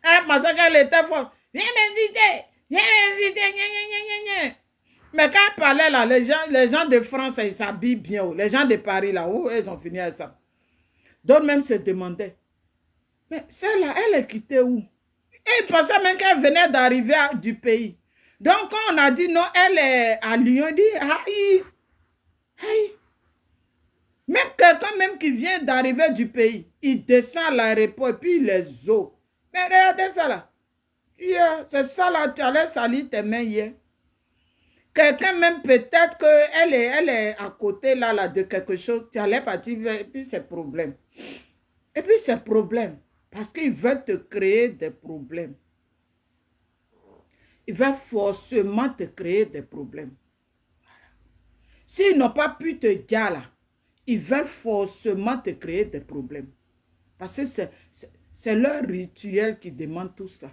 Elle pensait qu'elle était forte. Viens m'inviter. Viens m'inviter. Mais quand elle parlait là, les gens de France, ils s'habillent bien. Les gens de Paris là, où ils ont fini avec ça. D'autres même se demandaient. Mais celle-là, elle est quittée où? Et ils pensaient même qu'elle venait d'arriver du pays. Donc, quand on a dit non, elle est à Lyon, il dit, aïe, aïe. Même quelqu'un même qui vient d'arriver du pays, il descend à l'aéroport et puis il les eaux. Mais regardez ça là. C'est ça là, tu allais salir tes mains hier. Quelqu'un même peut-être qu'elle est à côté là de quelque chose, tu allais partir et puis c'est problème. Et puis c'est problème. Parce qu'ils veulent te créer des problèmes. Ils veulent forcément te créer des problèmes. S'ils n'ont pas pu te dire là, ils veulent forcément te créer des problèmes. Parce que c'est leur rituel qui demande tout ça.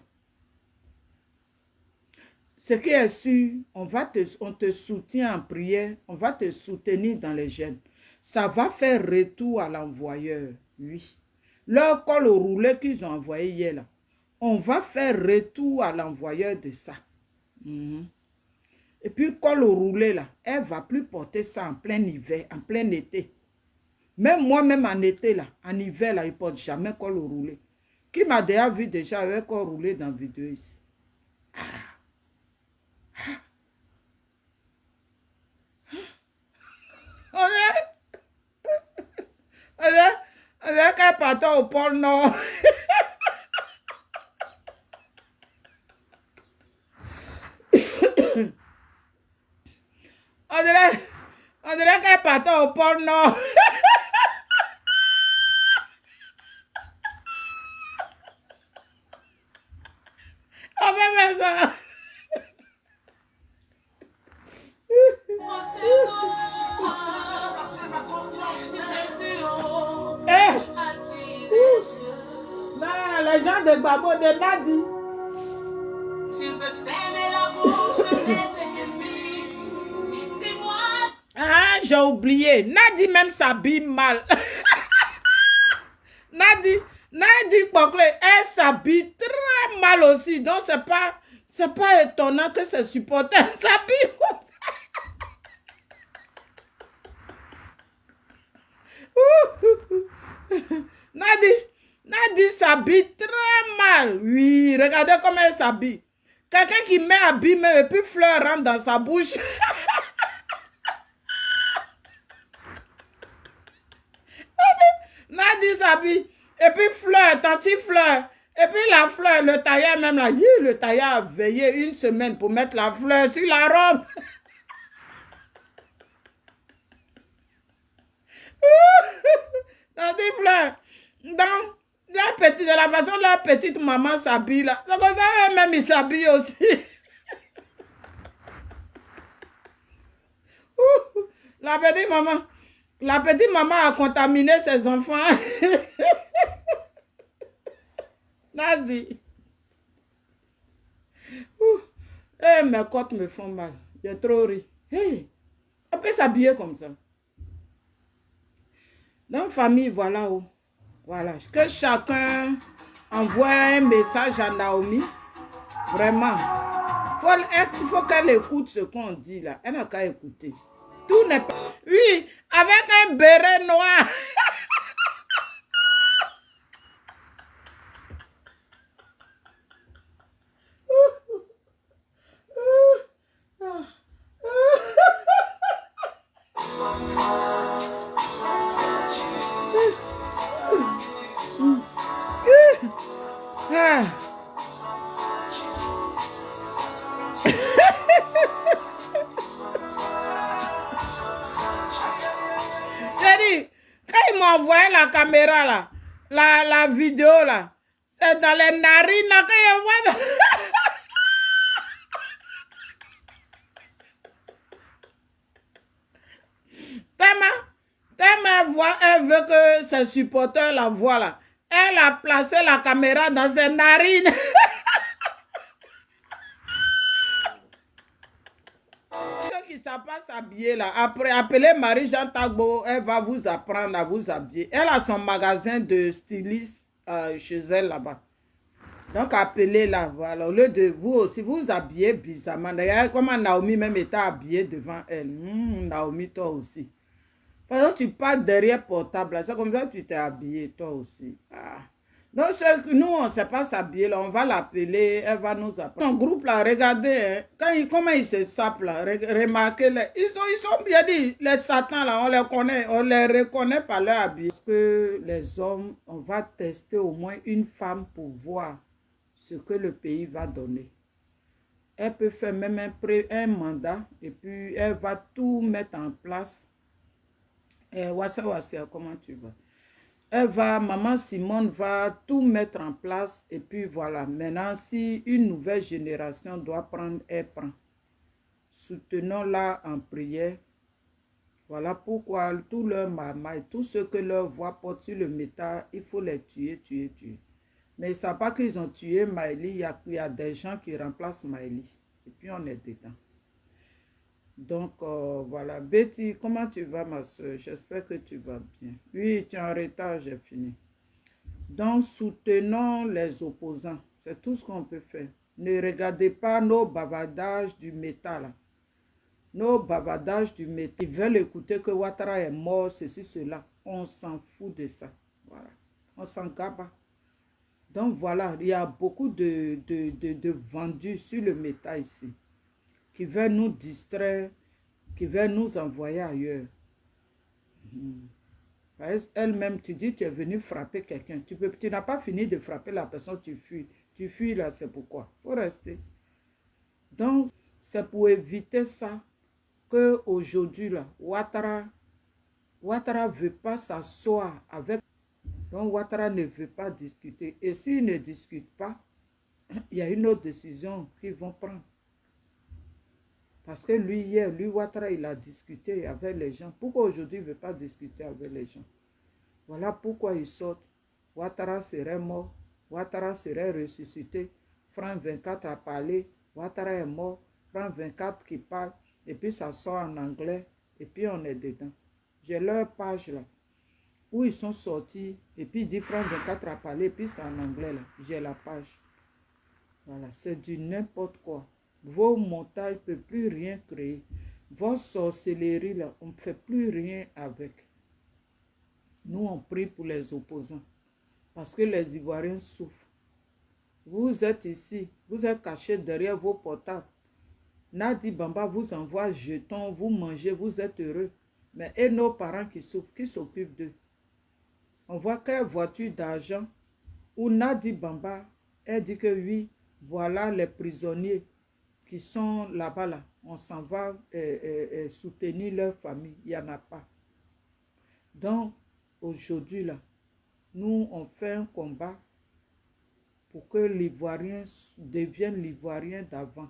Ce qui est sûr, on te soutient en prière, on va te soutenir dans les jeûnes. Ça va faire retour à l'envoyeur, oui. Leur col roulé qu'ils ont envoyé hier là, on va faire retour à l'envoyeur de ça. Et puis col roulé là, elle ne va plus porter ça en plein hiver, en plein été. Même moi-même en été là, en hiver là, il ne porte jamais col roulé. Qui m'a déjà vu déjà avec col roulé dans la vidéo ici? On est qu'elle partait au pôle Nord. On dirait qu'elle partait au pôle Nord. On va faire ça. Les gens de Babo de Nadi. Tu peux fermer la bouche de mes ennemis. C'est moi. Ah, j'ai oublié. Nadi même s'habille mal. Nadi Bokle, elle s'habille très mal aussi. Donc, c'est pas étonnant que ses supporters s'habillent comme ça. Nadi s'habille très mal. Oui, regardez comment elle s'habille. Quelqu'un qui met habillé et puis fleur rentre dans sa bouche. Nadi s'habille. Et puis fleur, tanti fleur. Et puis la fleur, le tailleur même là. Le tailleur a veillé une semaine pour mettre la fleur sur la robe. Tanti fleur. Donc, de la façon dont la petite maman s'habille là. C'est comme ça elle-même il s'habille aussi. La petite maman a contaminé ses enfants. Nadi. Mes côtes me font mal. J'ai trop ri. Hey, on peut s'habiller comme ça. Dans la famille, voilà où. Voilà. Que chacun envoie un message à Naomi. Vraiment. Il faut qu'elle écoute ce qu'on dit là. Elle n'a qu'à écouter. Tout n'est pas... Oui, avec un béret noir. J'ai dit, quand ils m'ont envoyé la caméra là, la vidéo là, c'est dans les narines là que je vois. Tellement elle veut que ses supporters la voient là. Elle a placé la caméra dans ses narines. Ceux qui ne savent pas s'habiller là, après, appelez Marie-Jean Tagbo, elle va vous apprendre à vous habiller. Elle a son magasin de styliste chez elle là-bas. Donc appelez-la, voilà. Au lieu de vous aussi, vous habillez bizarrement. D'ailleurs, comment Naomi même était habillée devant elle. Naomi, toi aussi. Par exemple, tu parles derrière portable. C'est comme ça que tu t'es habillée, toi aussi. Ah. Donc, nous, on ne sait pas s'habiller. On va l'appeler, elle va nous apprendre. Son groupe, là, regardez, hein, comment ils se sapent, là, remarquez-les. Ils sont bien dit, les satans, là, on les reconnaît par leur habillé. Parce que les hommes, on va tester au moins une femme pour voir ce que le pays va donner. Elle peut faire même un mandat et puis elle va tout mettre en place. Comment tu vas? Maman Simone va tout mettre en place et puis voilà. Maintenant, si une nouvelle génération doit prendre, elle prend. Soutenons-la en prière. Voilà pourquoi tous leurs marmailles, tous ceux que leur voix porte sur le métal, il faut les tuer. Mais ils ne savent pas qu'ils ont tué Maëlie. Il y a des gens qui remplacent Maëlie. Et puis on est dedans. Donc, voilà. Betty, comment tu vas, ma soeur? J'espère que tu vas bien. Oui, tu es en retard, j'ai fini. Donc, soutenons les opposants. C'est tout ce qu'on peut faire. Ne regardez pas nos bavardages du métal. Nos bavardages du métal. Ils veulent écouter que Ouattara est mort, ceci, cela. On s'en fout de ça. Voilà. On s'en gaba. Donc, voilà. Il y a beaucoup de vendus sur le métal ici, qui veulent nous distraire, qui veulent nous envoyer ailleurs. Elle-même, tu dis, tu es venu frapper quelqu'un. Tu n'as pas fini de frapper la personne, tu fuis. Tu fuis là, c'est pourquoi. Il faut rester. Donc, c'est pour éviter ça qu'aujourd'hui, là, Ouattara ne veut pas s'asseoir avec. Donc, Ouattara ne veut pas discuter. Et s'il ne discute pas, il y a une autre décision qu'ils vont prendre. Parce que lui, hier, Ouattara, il a discuté avec les gens. Pourquoi aujourd'hui il ne veut pas discuter avec les gens? Voilà pourquoi il sort. Ouattara serait mort. Ouattara serait ressuscité. Franck 24 a parlé. Ouattara est mort. Franck 24 qui parle. Et puis ça sort en anglais. Et puis on est dedans. J'ai leur page là. Où ils sont sortis. Et puis il dit Franck 24 a parlé. Et puis c'est en anglais là. J'ai la page. Voilà. C'est du n'importe quoi. Vos montages ne peuvent plus rien créer. Vos sorcelleries, là, on ne fait plus rien avec. Nous, on prie pour les opposants. Parce que les Ivoiriens souffrent. Vous êtes ici. Vous êtes cachés derrière vos portables. Nadi Bamba vous envoie jetons. Vous mangez. Vous êtes heureux. Mais et nos parents qui souffrent, qui s'occupent d'eux? On voit quelle voiture d'argent. Où Nadi Bamba, elle dit que oui, voilà les prisonniers qui sont là-bas, là. On s'en va soutenir leur famille. Il n'y en a pas. Donc, aujourd'hui, là, nous, on fait un combat pour que l'Ivoirien devienne l'Ivoirien d'avant.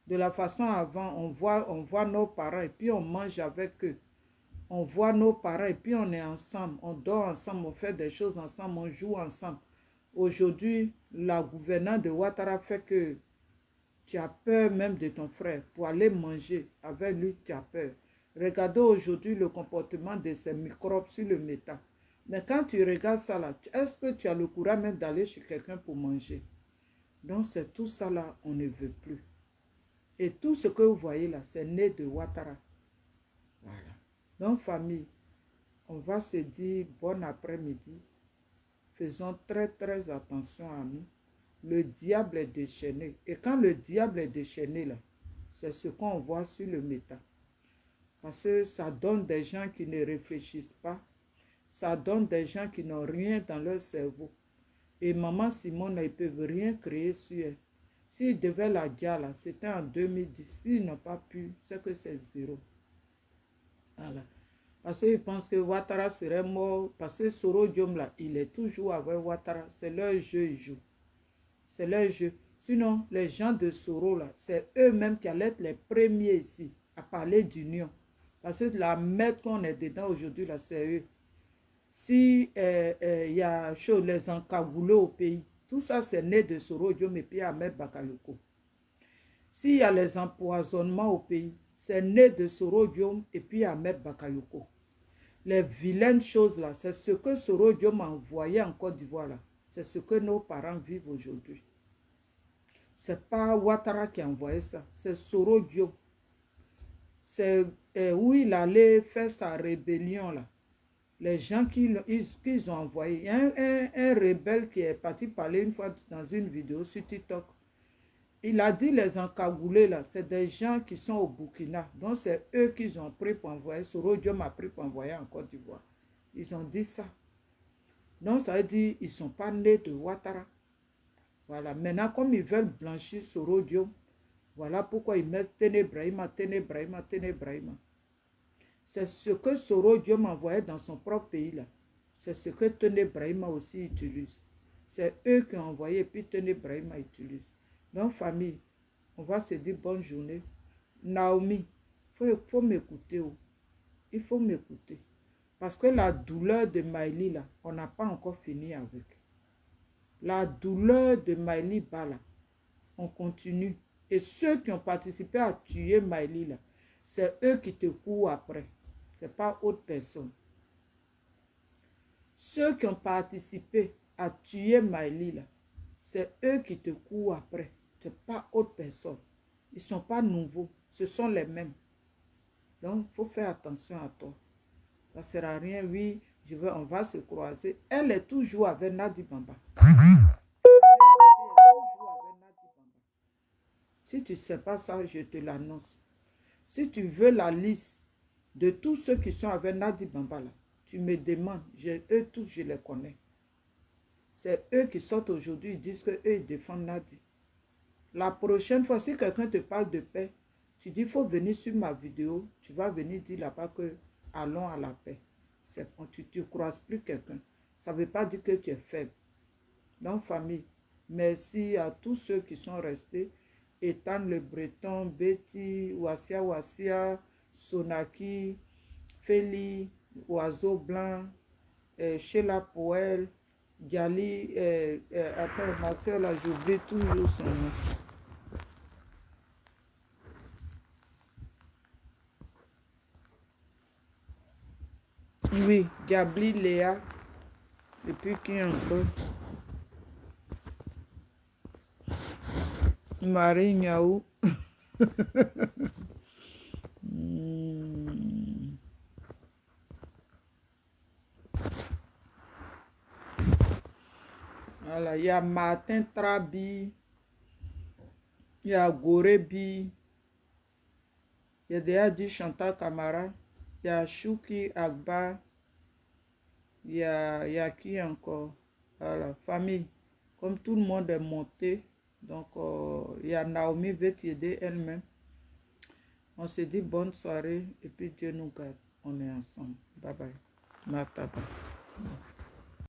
De la façon avant, on voit nos parents et puis on mange avec eux. On voit nos parents et puis on est ensemble. On dort ensemble, on fait des choses ensemble, on joue ensemble. Aujourd'hui, la gouvernance de Ouattara fait que tu as peur même de ton frère. Pour aller manger avec lui, tu as peur. Regardez aujourd'hui le comportement de ces microbes sur le métal. Mais quand tu regardes ça là, est-ce que tu as le courage même d'aller chez quelqu'un pour manger? Donc c'est tout ça là, on ne veut plus. Et tout ce que vous voyez là, c'est né de Ouattara. Voilà. Donc famille, on va se dire bon après-midi. Faisons très très attention à nous. Le diable est déchaîné. Et quand le diable est déchaîné, là, c'est ce qu'on voit sur le métal. Parce que ça donne des gens qui ne réfléchissent pas. Ça donne des gens qui n'ont rien dans leur cerveau. Et maman Simone, ils ne peuvent rien créer sur elle. S'ils devaient la dire là, c'était en 2010. S'ils n'ont pas pu, c'est que c'est 0. Voilà. Parce qu'ils pensent que Ouattara serait mort. Parce que Soro Diom là, il est toujours avec Ouattara. C'est leur jeu, ils jouent. C'est leur jeu. Sinon, les gens de Soro là, c'est eux-mêmes qui allaient être les premiers ici à parler d'union. Parce que la merde qu'on est dedans aujourd'hui là, c'est eux. Si y a les encagoulés au pays, tout ça c'est né de Soro Diom et puis Ahmed Bakayoko. S'il y a les empoisonnements au pays, c'est né de Soro Diom et puis Ahmed Bakayoko. Les vilaines choses là, c'est ce que Soro Diom a envoyé en Côte d'Ivoire là. C'est ce que nos parents vivent aujourd'hui. C'est pas Ouattara qui a envoyé ça, c'est Soro Diom. C'est où il allait faire sa rébellion là. Les gens qu'ils ont envoyé. Il y a un rebelle qui est parti parler une fois dans une vidéo sur TikTok. Il a dit les encagoulés là, c'est des gens qui sont au Burkina. Donc c'est eux qu'ils ont pris pour envoyer. Soro Diom a pris pour envoyer en Côte d'Ivoire. Ils ont dit ça. Donc ça veut dire qu'ils ne sont pas nés de Ouattara. Voilà. Maintenant, comme ils veulent blanchir Soro Diom, voilà pourquoi ils mettent Ténébrahima. C'est ce que Soro Diom envoyait dans son propre pays là. C'est ce que Ténébrahima aussi utilise. C'est eux qui ont envoyé et puis Ténébrahima utilise. Donc, famille, on va se dire bonne journée. Naomi, il faut m'écouter. Oh. Il faut m'écouter. Parce que la douleur de Maïli, là, on n'a pas encore fini avec. La douleur de Maïli Bala, on continue. Et ceux qui ont participé à tuer Maïli, là, c'est eux qui te courent après. Ce n'est pas autre personne. Ceux qui ont participé à tuer Maïli, là, c'est eux qui te courent après. Ce n'est pas autre personne. Ils ne sont pas nouveaux. Ce sont les mêmes. Donc, il faut faire attention à toi. Ça ne sert à rien. Oui, on va se croiser. Elle est toujours avec Nadi Bamba. Si tu ne sais pas ça, je te l'annonce. Si tu veux la liste de tous ceux qui sont avec Nadi Bamba, là, tu me demandes. Eux tous, je les connais. C'est eux qui sortent aujourd'hui, ils disent qu'eux, ils défendent Nadi. La prochaine fois, si quelqu'un te parle de paix, tu dis, il faut venir sur ma vidéo, tu vas venir dire là-bas que allons à la paix. Tu ne croises plus quelqu'un. Ça ne veut pas dire que tu es faible. Donc, famille, merci à tous ceux qui sont restés. Ethan le Breton, Betty, Wassia, Sonaki, Feli, Oiseau Blanc, Sheila Poel, Gali, attends, ma soeur là, j'oublie toujours son nom. Oui, Gabli, Léa, et puis qui encore? Marie Niaou. Voilà, il y a Martin Trabi, il y a Gorebi, il y a déjà dit Chantal Camara, il y a Chouki Agba, il y a qui encore? Voilà, famille, comme tout le monde est monté, donc il y a Naomi veut t'aider elle-même. On se dit bonne soirée et puis Dieu nous garde. On est ensemble. Bye bye. Mataba.